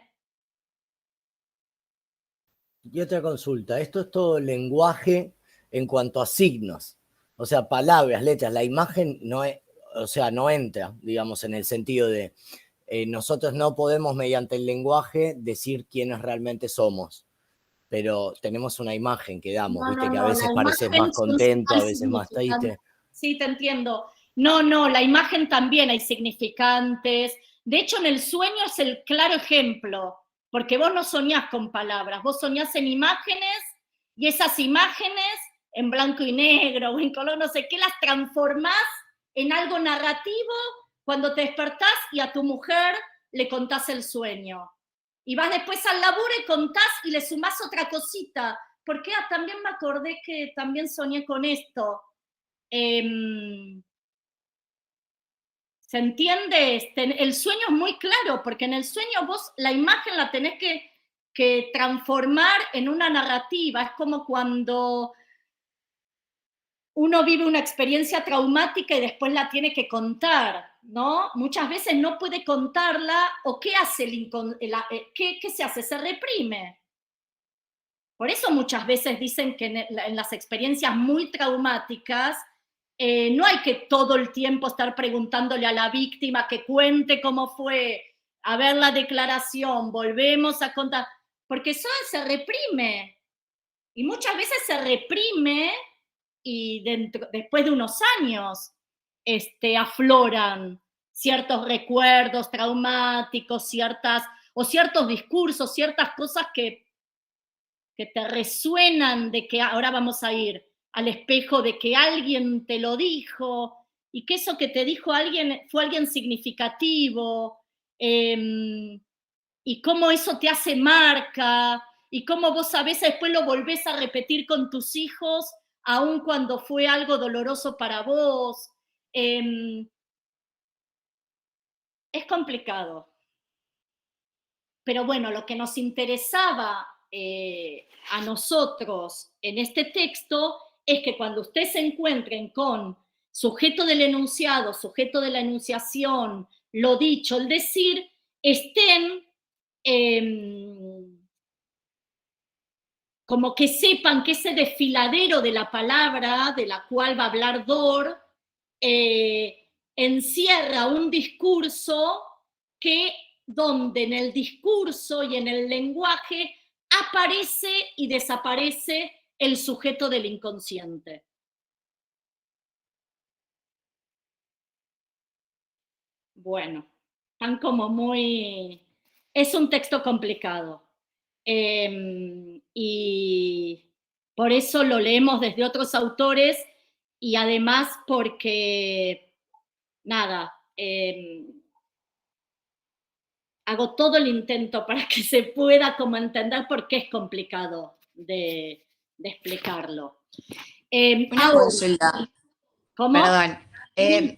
Y otra consulta, esto es todo lenguaje en cuanto a signos, o sea, palabras, letras, la imagen no es, o sea, no entra, digamos, en el sentido de nosotros no podemos mediante el lenguaje decir quiénes realmente somos, pero tenemos una imagen que damos, viste que a veces pareces más contento, a veces más triste. Sí, te entiendo. No, la imagen también hay significantes. De hecho, en el sueño es el claro ejemplo, porque vos no soñás con palabras, vos soñás en imágenes y esas imágenes en blanco y negro o en color no sé qué, las transformás en algo narrativo cuando te despertás y a tu mujer le contás el sueño. Y vas después al laburo y contás y le sumás otra cosita, porque también me acordé que también soñé con esto. ¿Se entiende? El sueño es muy claro, porque en el sueño vos la imagen la tenés que transformar en una narrativa. Es como cuando uno vive una experiencia traumática y después la tiene que contar, ¿no? Muchas veces no puede contarla, o ¿qué hace ¿qué se hace? Se reprime. Por eso muchas veces dicen que en las experiencias muy traumáticas no hay que todo el tiempo estar preguntándole a la víctima que cuente cómo fue, a ver la declaración, volvemos a contar, porque eso se reprime. Y muchas veces se reprime y después de unos años afloran ciertos recuerdos traumáticos, ciertos discursos, ciertas cosas que te resuenan de que ahora vamos a ir al espejo de que alguien te lo dijo y que eso que te dijo alguien fue alguien significativo, y cómo eso te hace marca y cómo vos a veces después lo volvés a repetir con tus hijos aun cuando fue algo doloroso para vos. Es complicado. Pero bueno, lo que nos interesaba a nosotros en este texto es que cuando ustedes se encuentren con sujeto del enunciado, sujeto de la enunciación, lo dicho, el decir, estén como que sepan que ese desfiladero de la palabra de la cual va a hablar Dor encierra un discurso donde en el discurso y en el lenguaje aparece y desaparece el sujeto del inconsciente. Bueno, están como muy... Es un texto complicado. Y por eso lo leemos desde otros autores y además porque, nada, hago todo el intento para que se pueda como entender por qué es complicado de explicarlo. Una ahora, consulta, ¿cómo? perdón.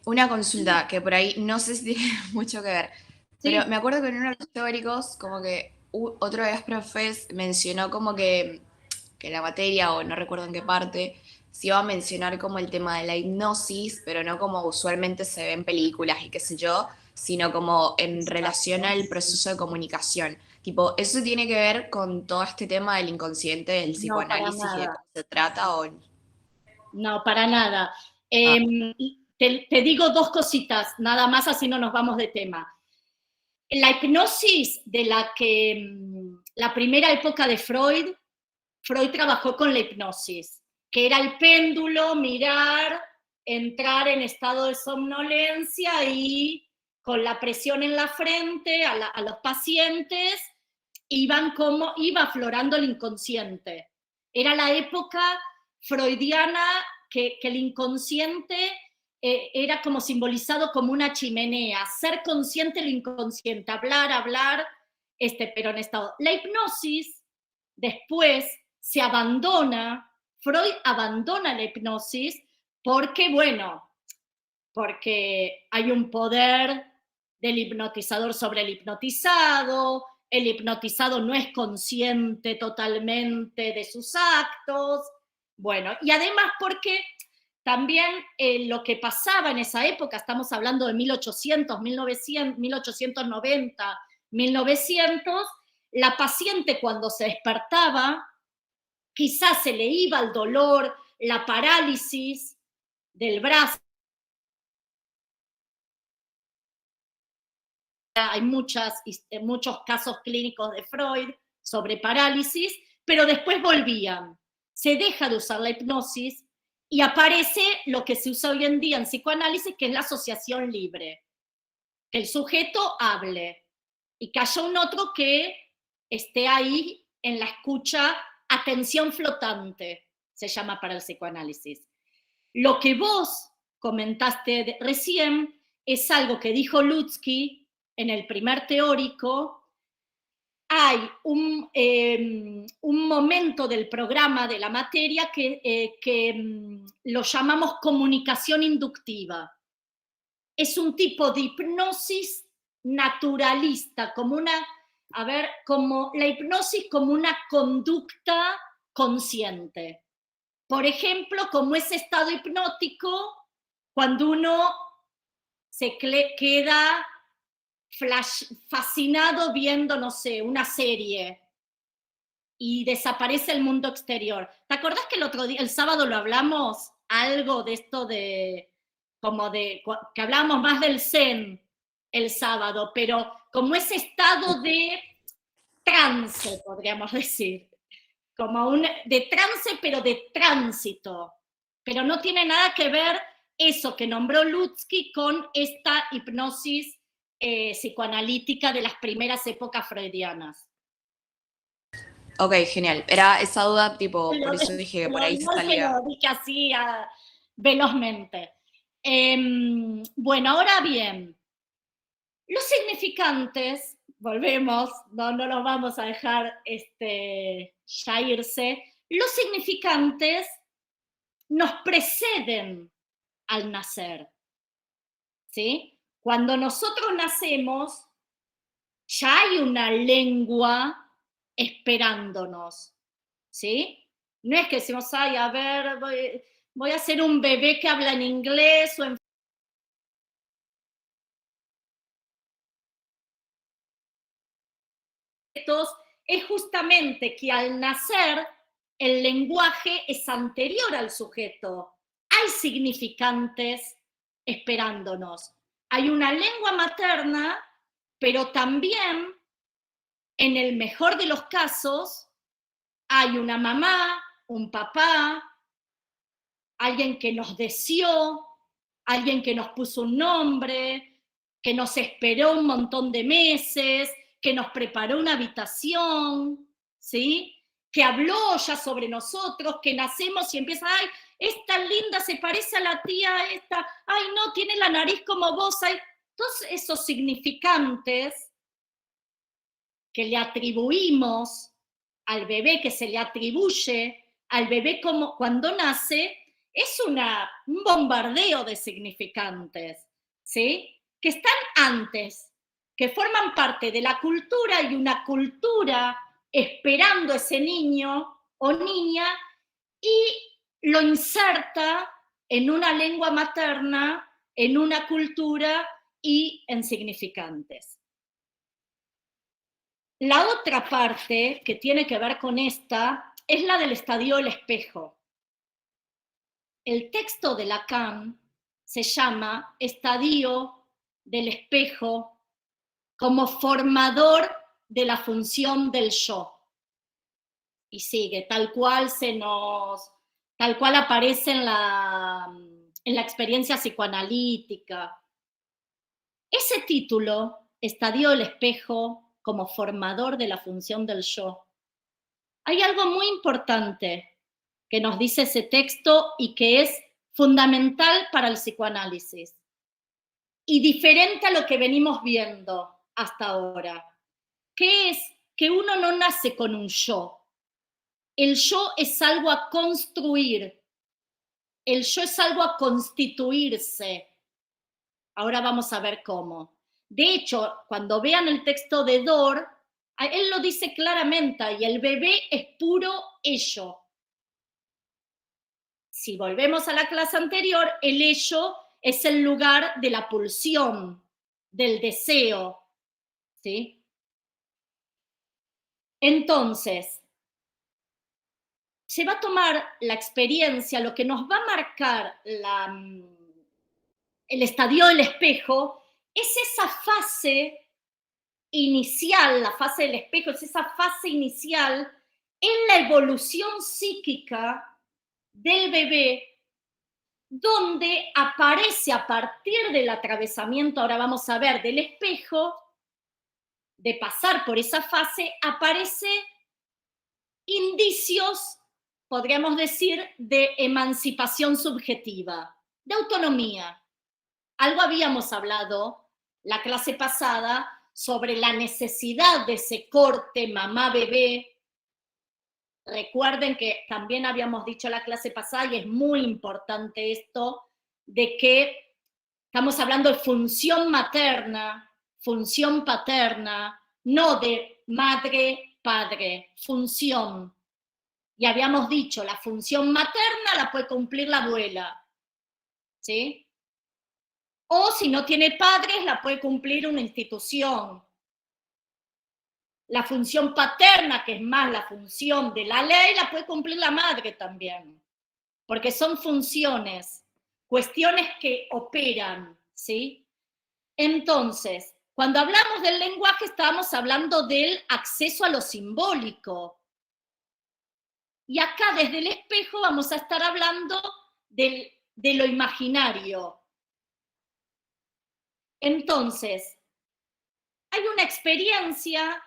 Una consulta que por ahí no sé si tiene mucho que ver, pero Sí. me acuerdo que en uno de los teóricos, como que otro de los profes mencionó como que la materia, o no recuerdo en qué parte, se iba a mencionar como el tema de la hipnosis, pero no como usualmente se ve en películas y qué sé yo, sino como en relación al proceso de comunicación. Tipo, ¿eso tiene que ver con todo este tema del inconsciente, del No, para psicoanálisis y de nada. cómo se trata? O... No, para nada. Te digo dos cositas, nada más, así no nos vamos de tema. La hipnosis de la primera época de Freud trabajó con la hipnosis, que era el péndulo, mirar, entrar en estado de somnolencia y con la presión en la frente a los pacientes iba aflorando el inconsciente. Era la época freudiana que el inconsciente era como simbolizado como una chimenea, ser consciente de lo inconsciente, hablar, pero en estado. La hipnosis después se abandona, Freud abandona la hipnosis porque, porque hay un poder del hipnotizador sobre el hipnotizado no es consciente totalmente de sus actos, y además porque también lo que pasaba en esa época, estamos hablando de 1800, 1900, 1890, 1900, la paciente cuando se despertaba, quizás se le iba el dolor, la parálisis del brazo. Hay muchos casos clínicos de Freud sobre parálisis, pero después volvían. Se deja de usar la hipnosis y aparece lo que se usa hoy en día en psicoanálisis, que es la asociación libre. Que el sujeto hable y que haya un otro que esté ahí en la escucha, atención flotante, se llama para el psicoanálisis. Lo que vos comentaste recién es algo que dijo Lutsky en el primer teórico. Hay un momento del programa de la materia que lo llamamos comunicación inductiva. Es un tipo de hipnosis naturalista, como la hipnosis como una conducta consciente. Por ejemplo, como ese estado hipnótico cuando uno se queda fascinado viendo, no sé, una serie y desaparece el mundo exterior. ¿Te acordás que el sábado lo hablamos? Algo de esto que hablábamos más del zen el sábado, pero como ese estado de trance, podríamos decir. Como de trance, pero de tránsito. Pero no tiene nada que ver eso que nombró Lutsky con esta hipnosis psicoanalítica de las primeras épocas freudianas. Ok, genial. Era esa duda, tipo, por eso dije que por ahí salía. Lo dije así velozmente. Ahora bien, los significantes, volvemos, no los vamos a dejar ya irse, los significantes nos preceden al nacer, ¿sí? Cuando nosotros nacemos, ya hay una lengua esperándonos, ¿sí? No es que decimos, a ver, voy a ser un bebé que habla en inglés o en es justamente que al nacer el lenguaje es anterior al sujeto. Hay significantes esperándonos. Hay una lengua materna, pero también, en el mejor de los casos, hay una mamá, un papá, alguien que nos deseó, alguien que nos puso un nombre, que nos esperó un montón de meses, que nos preparó una habitación, ¿sí? Que habló ya sobre nosotros, que nacemos y empieza, ay, es tan linda, se parece a la tía esta, ay, no, tiene la nariz como vos, ay. Todos esos significantes que le atribuimos al bebé que se le atribuye, al bebé como cuando nace, es un bombardeo de significantes, ¿sí? Que están antes, que forman parte de la cultura y una cultura esperando ese niño o niña y lo inserta en una lengua materna, en una cultura y en significantes. La otra parte que tiene que ver con esta es la del estadio del espejo. El texto de Lacan se llama Estadio del espejo como formador de la función del yo. Y sigue, tal cual aparece en la experiencia psicoanalítica. Ese título, Estadio del espejo como formador de la función del yo, hay algo muy importante que nos dice ese texto y que es fundamental para el psicoanálisis y diferente a lo que venimos viendo hasta ahora, que es que uno no nace con un yo. El yo es algo a construir, el yo es algo a constituirse. Ahora vamos a ver cómo. De hecho, cuando vean el texto de Dor, él lo dice claramente, y el bebé es puro ello. Si volvemos a la clase anterior, el ello es el lugar de la pulsión, del deseo, ¿sí? Entonces, se va a tomar la experiencia, lo que nos va a marcar el estadio del espejo, es esa fase inicial, la fase del espejo, es esa fase inicial en la evolución psíquica del bebé, donde aparece a partir del atravesamiento, ahora vamos a ver, del espejo, de pasar por esa fase, aparece indicios, podríamos decir, de emancipación subjetiva, de autonomía. Algo habíamos hablado la clase pasada sobre la necesidad de ese corte mamá-bebé. Recuerden que también habíamos dicho la clase pasada, y es muy importante esto, de que estamos hablando de función materna, función paterna, no de madre-padre, función. Y habíamos dicho, la función materna la puede cumplir la abuela, ¿sí? O si no tiene padres, la puede cumplir una institución. La función paterna, que es más la función de la ley, la puede cumplir la madre también. Porque son funciones, cuestiones que operan, ¿sí? Entonces, cuando hablamos del lenguaje, estábamos hablando del acceso a lo simbólico. Y acá, desde el espejo, vamos a estar hablando de lo imaginario. Entonces, hay una experiencia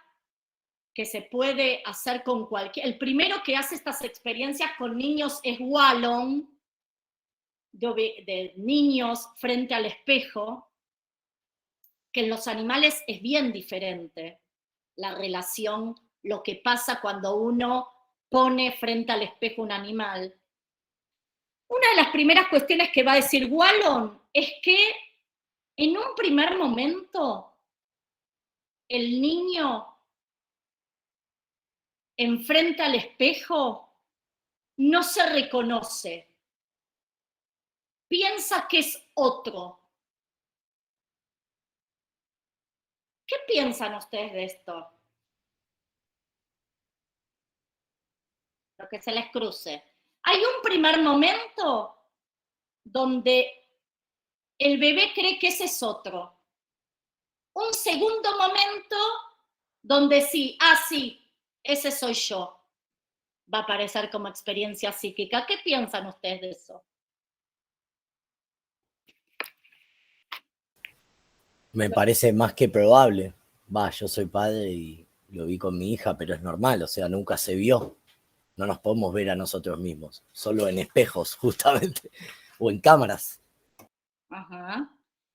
que se puede hacer con cualquier... El primero que hace estas experiencias con niños es Wallon, de niños frente al espejo, que en los animales es bien diferente la relación, lo que pasa cuando uno pone frente al espejo un animal. Una de las primeras cuestiones que va a decir Wallon es que en un primer momento el niño enfrente al espejo no se reconoce, piensa que es otro. ¿Qué piensan ustedes de esto? Lo que se les cruce. Hay un primer momento donde el bebé cree que ese es otro. Un segundo momento donde sí, sí, ese soy yo. Va a aparecer como experiencia psíquica. ¿Qué piensan ustedes de eso? Me parece más que probable. Yo soy padre y lo vi con mi hija, pero es normal, o sea, nunca se vio. No nos podemos ver a nosotros mismos, solo en espejos, justamente, o en cámaras. Ajá.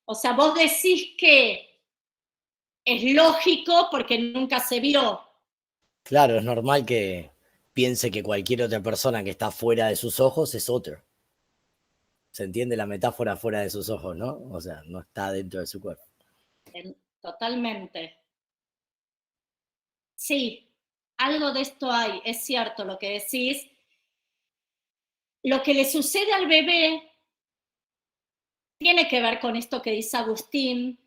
O sea, vos decís que es lógico porque nunca se vio. Claro, es normal que piense que cualquier otra persona que está fuera de sus ojos es otro. ¿Se entiende la metáfora fuera de sus ojos, no? O sea, no está dentro de su cuerpo. Totalmente. Sí, algo de esto hay, es cierto lo que decís. Lo que le sucede al bebé tiene que ver con esto que dice Agustín,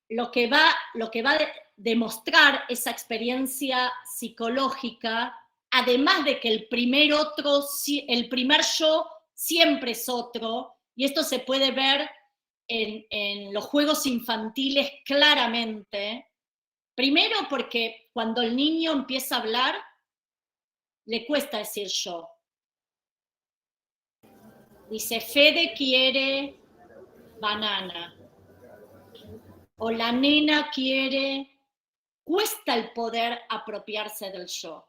lo que va a demostrar esa experiencia psicológica, además de que el primer yo siempre es otro, y esto se puede ver en los juegos infantiles claramente. Primero porque cuando el niño empieza a hablar, le cuesta decir yo. Dice, Fede quiere banana. O la nena quiere, cuesta el poder apropiarse del yo.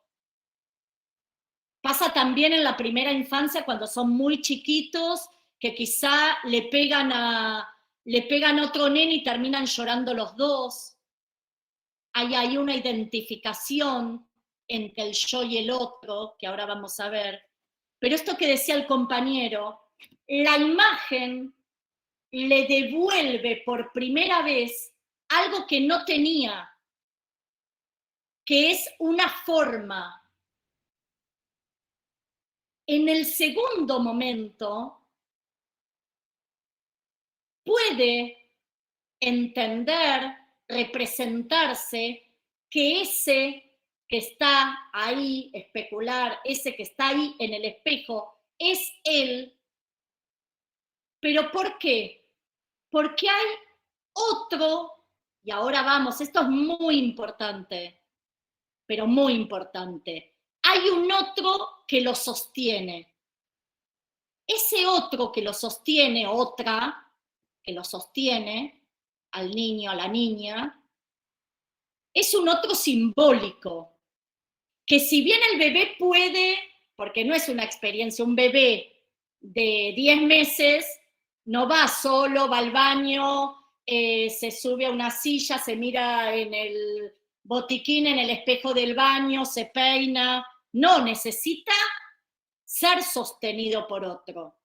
Pasa también en la primera infancia cuando son muy chiquitos, que quizá le pegan a otro nene y terminan llorando los dos. Hay una identificación entre el yo y el otro, que ahora vamos a ver. Pero esto que decía el compañero, la imagen le devuelve por primera vez algo que no tenía, que es una forma. En el segundo momento, puede entender, representarse, que ese que está ahí, especular, ese que está ahí en el espejo, es él. ¿Pero por qué? Porque hay otro, y ahora vamos, esto es muy importante, pero muy importante. Hay un otro que lo sostiene. Ese otro que lo sostiene, otra que lo sostiene, al niño, a la niña, es un otro simbólico, que si bien el bebé puede, porque no es una experiencia, un bebé de 10 meses no va solo, va al baño, se sube a una silla, se mira en el botiquín, en el espejo del baño, se peina, no, necesita ser sostenido por otro.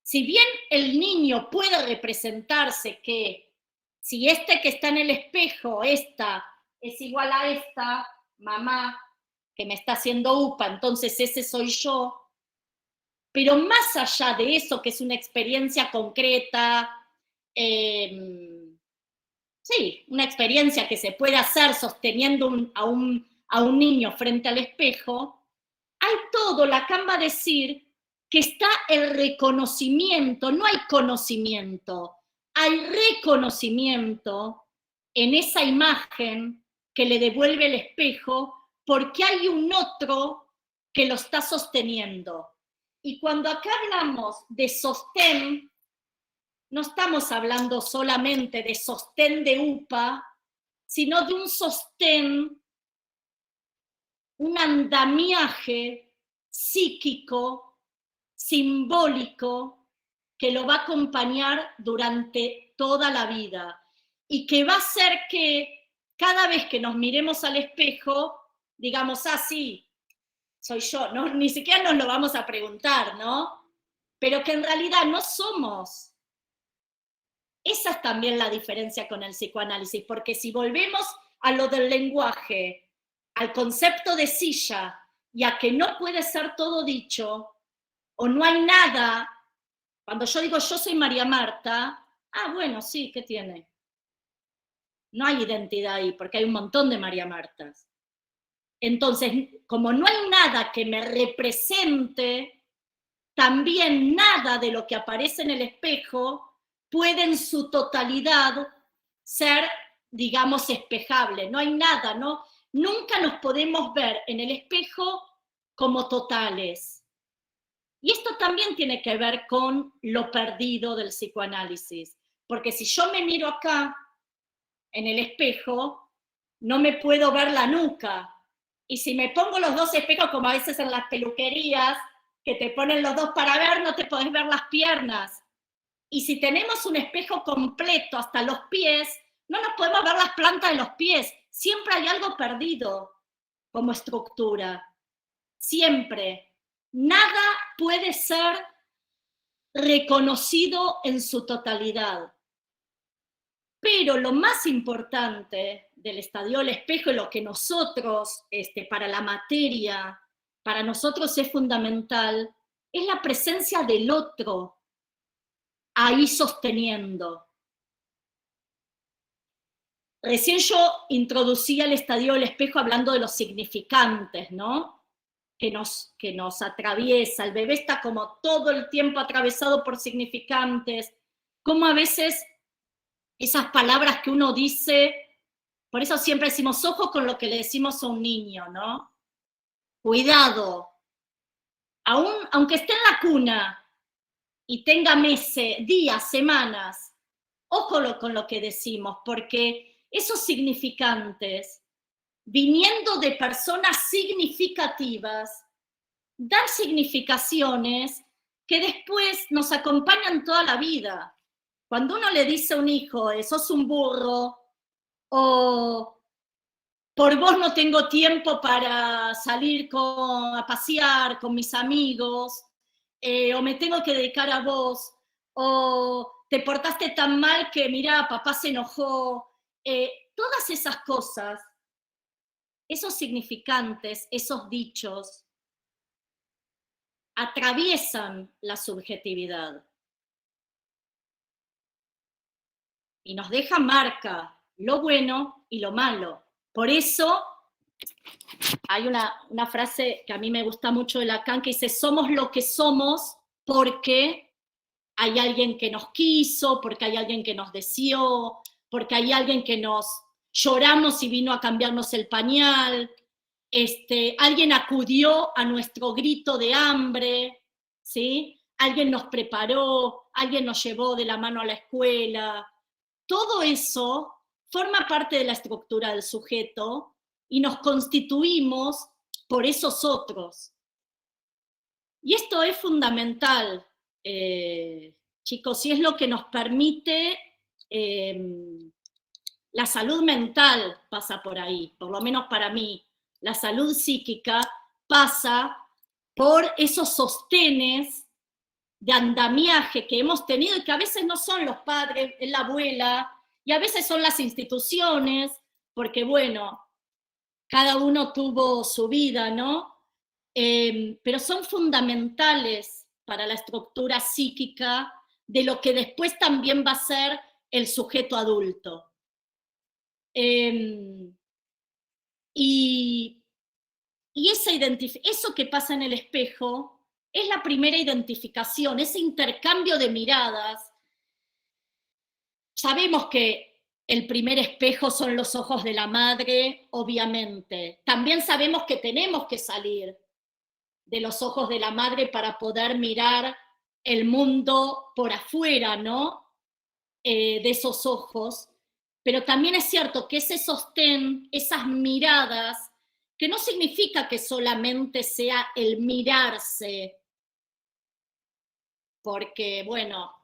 Si bien el niño puede representarse que si este que está en el espejo, esta, es igual a esta, mamá, que me está haciendo upa, entonces ese soy yo, pero más allá de eso, que es una experiencia concreta, sí, una experiencia que se puede hacer sosteniendo a un niño frente al espejo, hay todo, Lacan va a decir que está el reconocimiento, no hay conocimiento, hay reconocimiento en esa imagen que le devuelve el espejo, porque hay un otro que lo está sosteniendo. Y cuando acá hablamos de sostén, no estamos hablando solamente de sostén de UPA, sino de un sostén, un andamiaje psíquico, simbólico, que lo va a acompañar durante toda la vida y que va a hacer que cada vez que nos miremos al espejo, digamos, ah, sí, soy yo, ¿no? Ni siquiera nos lo vamos a preguntar, ¿no? Pero que en realidad no somos. Esa es también la diferencia con el psicoanálisis, porque si volvemos a lo del lenguaje, al concepto de silla, y a que no puede ser todo dicho, o no hay nada, cuando yo digo yo soy María Marta, ah, bueno, sí, ¿qué tiene? No hay identidad ahí, porque hay un montón de María Martas. Entonces, como no hay nada que me represente, también nada de lo que aparece en el espejo puede en su totalidad ser, digamos, espejable. No hay nada, ¿no? Nunca nos podemos ver en el espejo como totales. Y esto también tiene que ver con lo perdido del psicoanálisis. Porque si yo me miro acá, en el espejo, no me puedo ver la nuca. Y si me pongo los dos espejos, como a veces en las peluquerías, que te ponen los dos para ver, no te podés ver las piernas. Y si tenemos un espejo completo hasta los pies, no nos podemos ver las plantas de los pies. Siempre hay algo perdido. como estructura. Siempre. Nada puede ser reconocido en su totalidad. Pero lo más importante del estadio del espejo y lo que nosotros, para la materia, para nosotros es fundamental, es la presencia del otro ahí sosteniendo. Recién yo introducía el estadio del espejo hablando de los significantes, ¿no? Que nos atraviesa. El bebé está como todo el tiempo atravesado por significantes. Como a veces esas palabras que uno dice, por eso siempre decimos, ojo con lo que le decimos a un niño, ¿no? Cuidado. Aunque esté en la cuna y tenga meses, días, semanas, ojo con lo que decimos, porque esos significantes, viniendo de personas significativas, dan significaciones que después nos acompañan toda la vida. Cuando uno le dice a un hijo, sos un burro, o por vos no tengo tiempo para salir a pasear con mis amigos, o me tengo que dedicar a vos, o te portaste tan mal que mirá, papá se enojó. Todas esas cosas, esos significantes, esos dichos, atraviesan la subjetividad y nos deja marca lo bueno y lo malo. Por eso hay una frase que a mí me gusta mucho de Lacan que dice, somos lo que somos porque hay alguien que nos quiso, porque hay alguien que nos deseó, porque hay alguien que nos lloramos y vino a cambiarnos el pañal, alguien acudió a nuestro grito de hambre, ¿sí? Alguien nos preparó, alguien nos llevó de la mano a la escuela. Todo eso forma parte de la estructura del sujeto y nos constituimos por esos otros. Y esto es fundamental, chicos, y es lo que nos permite, la salud mental pasa por ahí, por lo menos para mí. La salud psíquica pasa por esos sostenes de andamiaje que hemos tenido y que a veces no son los padres, es la abuela, y a veces son las instituciones, porque bueno, cada uno tuvo su vida, ¿no? Pero son fundamentales para la estructura psíquica de lo que después también va a ser el sujeto adulto. Y eso que pasa en el espejo es la primera identificación, ese intercambio de miradas. Sabemos que el primer espejo son los ojos de la madre, obviamente. También sabemos que tenemos que salir de los ojos de la madre para poder mirar el mundo por afuera, ¿no? De esos ojos. Pero también es cierto que ese sostén, esas miradas, que no significa que solamente sea el mirarse, porque, bueno,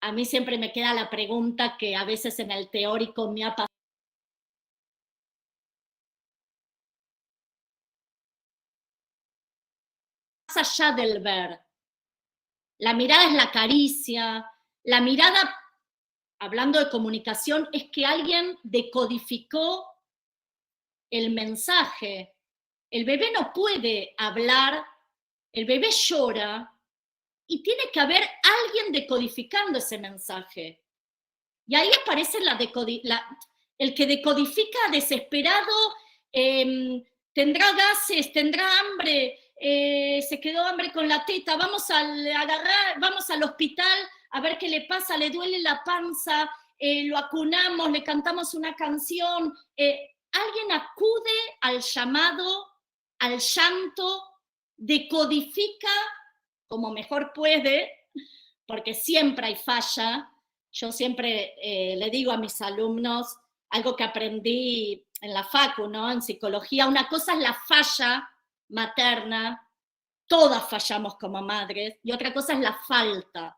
a mí siempre me queda la pregunta que a veces en el teórico me ha pasado. Más allá del ver, la mirada es la caricia, la mirada, hablando de comunicación, es que alguien decodificó el mensaje. El bebé no puede hablar, el bebé llora y tiene que haber alguien decodificando ese mensaje. Y ahí aparece el que decodifica desesperado, tendrá gases, tendrá hambre, se quedó hambre con la teta, vamos al hospital a ver qué le pasa, le duele la panza, lo acunamos, le cantamos una canción. Alguien acude al llamado, al llanto, decodifica como mejor puede, porque siempre hay falla. Yo siempre le digo a mis alumnos algo que aprendí en la facu, ¿no? En psicología. Una cosa es la falla materna, todas fallamos como madres, y otra cosa es la falta.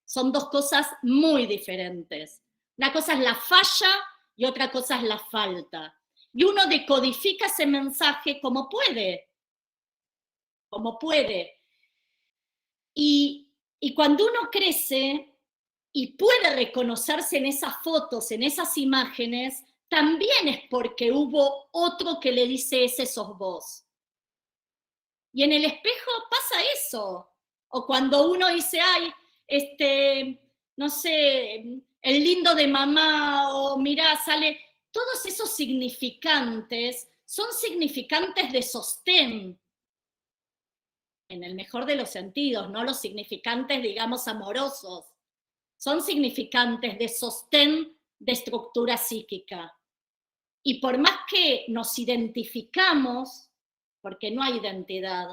Son dos cosas muy diferentes. Una cosa es la falla y otra cosa es la falta. y uno decodifica ese mensaje como puede. Y cuando uno crece y puede reconocerse en esas fotos, en esas imágenes, también es porque hubo otro que le dice, ese sos vos. Y en el espejo pasa eso. O cuando uno dice, ay, no sé, el lindo de mamá, o mirá, sale, todos esos significantes son significantes de sostén, en el mejor de los sentidos, no los significantes, digamos, amorosos. Son significantes de sostén de estructura psíquica. Y por más que nos identificamos, porque no hay identidad,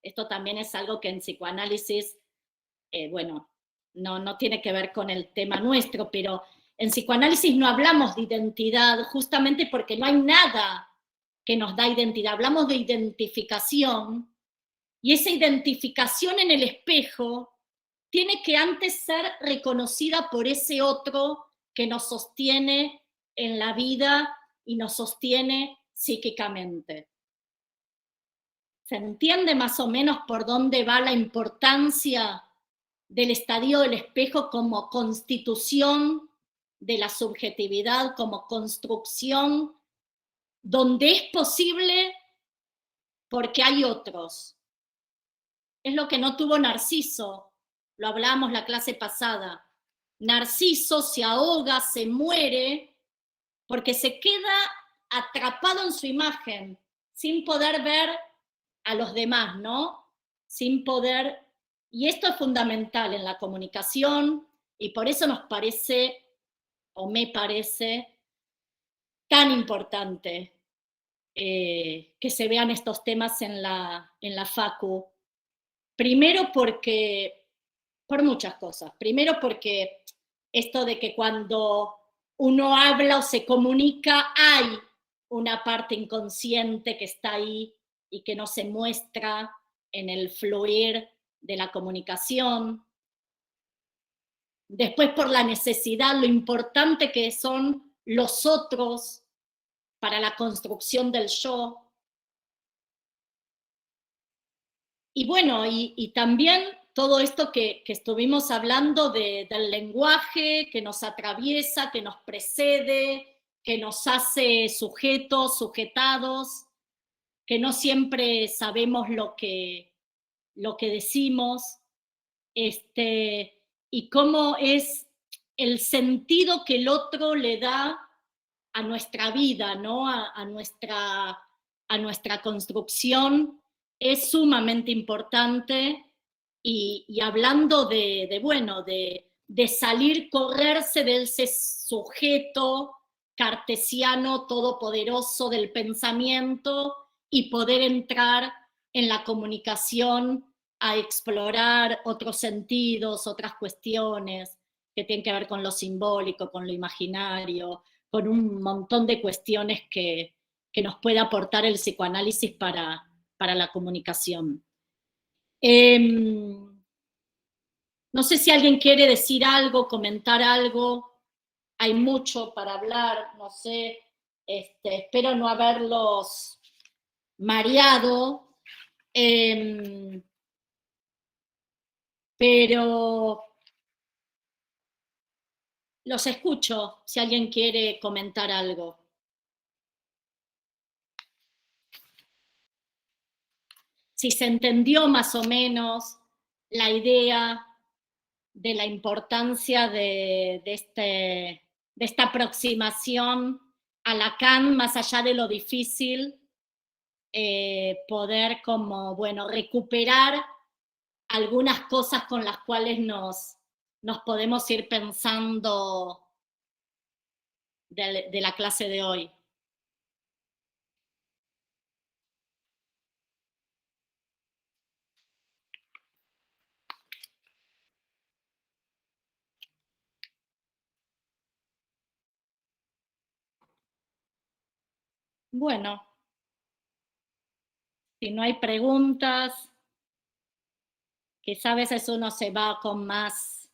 esto también es algo que en psicoanálisis, bueno, no tiene que ver con el tema nuestro, pero en psicoanálisis no hablamos de identidad justamente porque no hay nada que nos da identidad. Hablamos de identificación, y esa identificación en el espejo tiene que antes ser reconocida por ese otro que nos sostiene en la vida y nos sostiene psíquicamente. ¿Se entiende más o menos por dónde va la importancia del estadio del espejo como constitución de la subjetividad, como construcción donde es posible porque hay otros? Es lo que no tuvo Narciso, lo hablamos la clase pasada. Narciso se ahoga, se muere, porque se queda atrapado en su imagen, sin poder ver a los demás, ¿no? Sin poder, y esto es fundamental en la comunicación, y por eso nos parece, o me parece, tan importante que se vean estos temas en la facu. Primero porque, por muchas cosas. Primero porque esto de que cuando uno habla o se comunica hay una parte inconsciente que está ahí y que no se muestra en el fluir de la comunicación. Después por la necesidad, lo importante que son los otros para la construcción del yo. Y bueno, y también todo esto que estuvimos hablando del lenguaje que nos atraviesa, que nos precede, que nos hace sujetos, sujetados, que no siempre sabemos lo que decimos, y cómo es el sentido que el otro le da a nuestra vida, ¿no? a nuestra construcción. Es sumamente importante, y hablando de salir, correrse de ese sujeto cartesiano todopoderoso del pensamiento y poder entrar en la comunicación a explorar otros sentidos, otras cuestiones que tienen que ver con lo simbólico, con lo imaginario, con un montón de cuestiones que nos puede aportar el psicoanálisis para la comunicación. No sé si alguien quiere decir algo, comentar algo. Hay mucho para hablar, no sé. Espero no haberlos mareado. Pero los escucho si alguien quiere comentar algo. Si se entendió más o menos la idea de la importancia de esta aproximación a Lacan, más allá de lo difícil, poder como, bueno, recuperar algunas cosas con las cuales nos podemos ir pensando de la clase de hoy. Bueno, si no hay preguntas, quizá a veces uno se va con más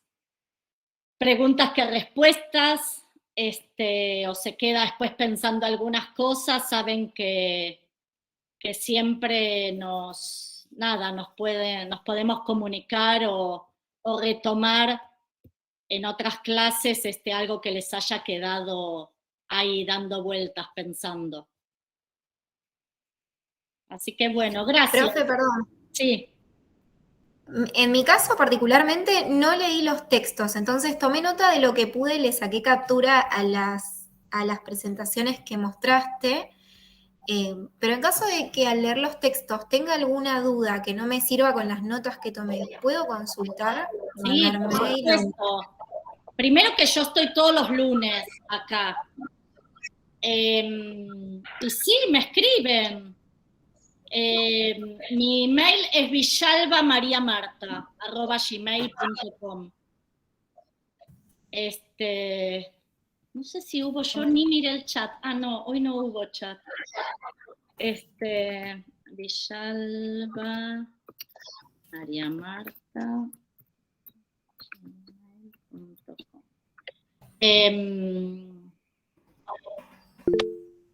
preguntas que respuestas. o se queda después pensando algunas cosas, saben que siempre nos podemos comunicar o retomar en otras clases algo que les haya quedado ahí dando vueltas pensando. Así que bueno, gracias. Profe, perdón. Sí. En mi caso particularmente no leí los textos, entonces tomé nota de lo que pude, le saqué captura a las presentaciones que mostraste, pero en caso de que al leer los textos tenga alguna duda que no me sirva con las notas que tomé, ¿puedo consultar? Sí, Mandar por mail. supuesto. Primero que yo estoy todos los lunes acá. Y sí, me escriben. Mi email es villalbamariamarta@gmail.com. No sé si hubo, yo ni miré el chat. Ah, no, hoy no hubo chat. Villalba María Marta.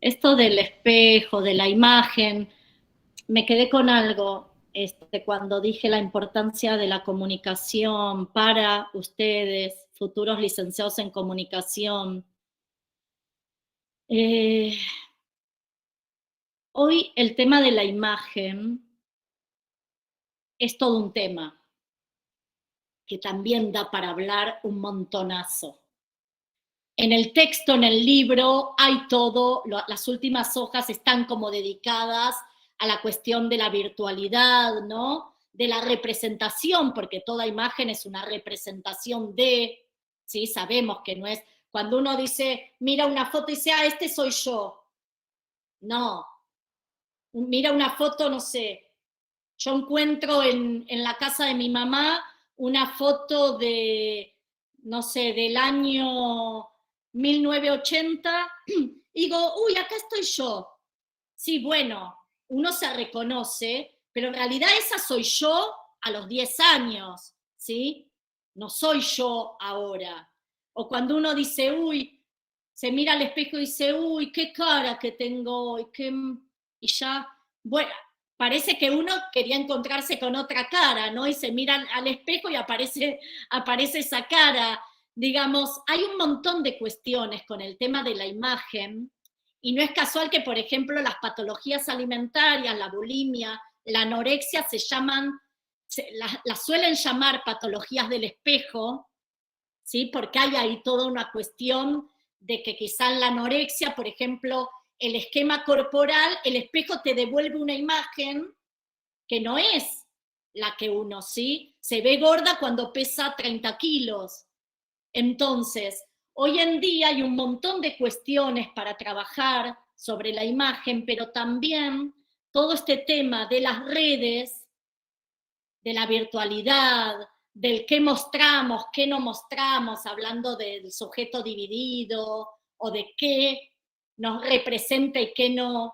Esto del espejo, de la imagen, me quedé con algo cuando dije la importancia de la comunicación para ustedes, futuros licenciados en comunicación. Hoy el tema de la imagen es todo un tema que también da para hablar un montonazo. En el texto, en el libro, hay todo, las últimas hojas están como dedicadas a la cuestión de la virtualidad, ¿no? De la representación, porque toda imagen es una representación de, ¿sí? Sabemos que no es, cuando uno dice, mira una foto y dice, ah, este soy yo. No. Mira una foto, no sé, yo encuentro en la casa de mi mamá una foto de, no sé, del año 1980, y digo, uy, acá estoy yo. Sí, bueno, uno se reconoce, pero en realidad esa soy yo a los 10 años, ¿sí? No soy yo ahora. O cuando uno dice, uy, se mira al espejo y dice, uy, qué cara que tengo, y ya, bueno, parece que uno quería encontrarse con otra cara, ¿no? Y se mira al espejo y aparece esa cara. Digamos, hay un montón de cuestiones con el tema de la imagen, y no es casual que, por ejemplo, las patologías alimentarias, la bulimia, la anorexia, las suelen llamar patologías del espejo, ¿sí? Porque hay ahí toda una cuestión de que quizá en la anorexia, por ejemplo, el esquema corporal, el espejo te devuelve una imagen que no es la que uno, ¿sí? Se ve gorda cuando pesa 30 kilos. Entonces, hoy en día hay un montón de cuestiones para trabajar sobre la imagen, pero también todo este tema de las redes, de la virtualidad, del qué mostramos, qué no mostramos, hablando del sujeto dividido o de qué nos representa y qué no,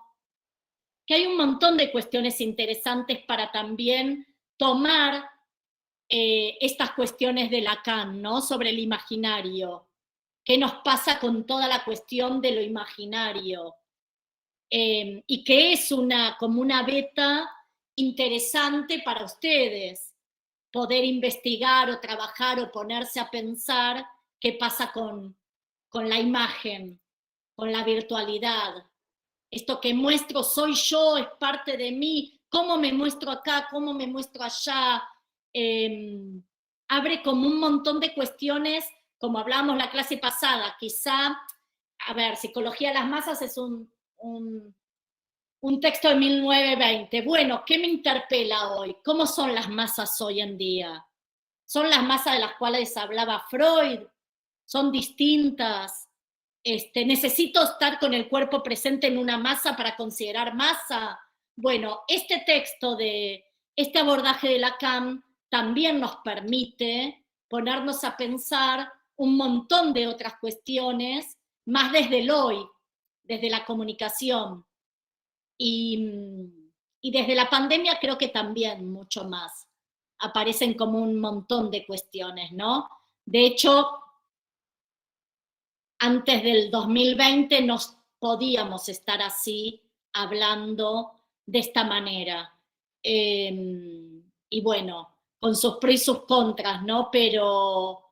que hay un montón de cuestiones interesantes para también tomar estas cuestiones de Lacan, ¿no? Sobre el imaginario. ¿Qué nos pasa con toda la cuestión de lo imaginario? Y que es como una beta interesante para ustedes, poder investigar o trabajar o ponerse a pensar qué pasa con la imagen, con la virtualidad. Esto que muestro soy yo, es parte de mí, cómo me muestro acá, cómo me muestro allá, abre como un montón de cuestiones, como hablábamos la clase pasada, quizá, a ver, Psicología de las Masas es un texto de 1920. Bueno, ¿qué me interpela hoy? ¿Cómo son las masas hoy en día? ¿Son las masas de las cuales hablaba Freud? ¿Son distintas? ¿Necesito estar con el cuerpo presente en una masa para considerar masa? Bueno, este texto este abordaje de Lacan también nos permite ponernos a pensar un montón de otras cuestiones, más desde el hoy, desde la comunicación. Y desde la pandemia creo que también mucho más. Aparecen como un montón de cuestiones, ¿no? De hecho, antes del 2020 no podíamos estar así, hablando de esta manera. Y bueno, con sus pros y sus contras, ¿no? Pero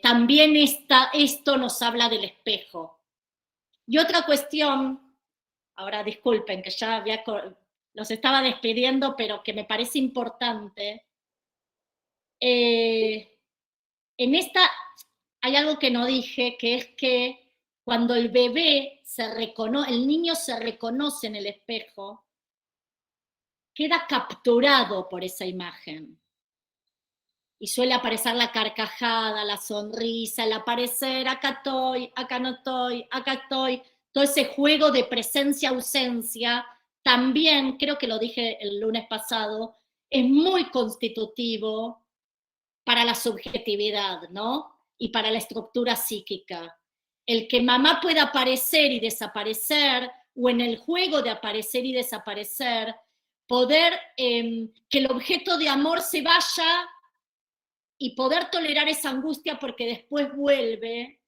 también esto nos habla del espejo. Y otra cuestión, ahora disculpen que ya los estaba despidiendo, pero que me parece importante. En esta hay algo que no dije, que es que cuando el bebé el niño se reconoce en el espejo, queda capturado por esa imagen. Y suele aparecer la carcajada, la sonrisa, el aparecer, acá estoy, acá no estoy, acá estoy. Todo ese juego de presencia-ausencia, también, creo que lo dije el lunes pasado, es muy constitutivo para la subjetividad, ¿no? Y para la estructura psíquica. El que mamá pueda aparecer y desaparecer, o en el juego de aparecer y desaparecer, poder que el objeto de amor se vaya y poder tolerar esa angustia porque después vuelve,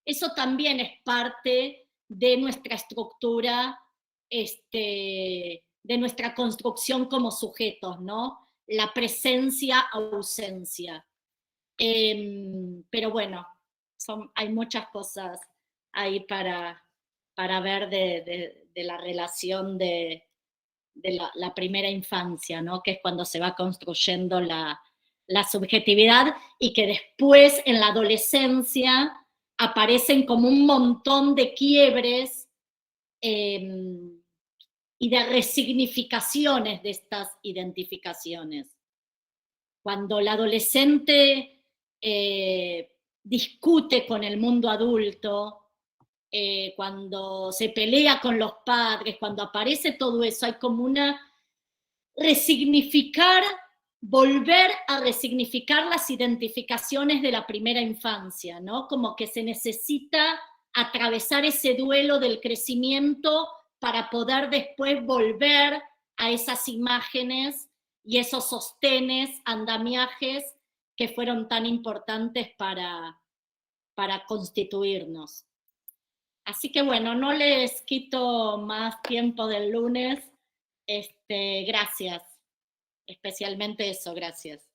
eso también es parte de nuestra estructura, de nuestra construcción como sujetos, ¿no? La presencia-ausencia. Pero bueno, hay muchas cosas ahí para ver de la relación de la primera infancia, ¿no? Que es cuando se va construyendo la subjetividad y que después en la adolescencia aparecen como un montón de quiebres y de resignificaciones de estas identificaciones. Cuando el adolescente discute con el mundo adulto, cuando se pelea con los padres, cuando aparece todo eso, hay como una volver a resignificar las identificaciones de la primera infancia, ¿no? Como que se necesita atravesar ese duelo del crecimiento para poder después volver a esas imágenes y esos sostenes, andamiajes que fueron tan importantes para constituirnos. Así que bueno, no les quito más tiempo del lunes. Gracias. Especialmente eso, gracias.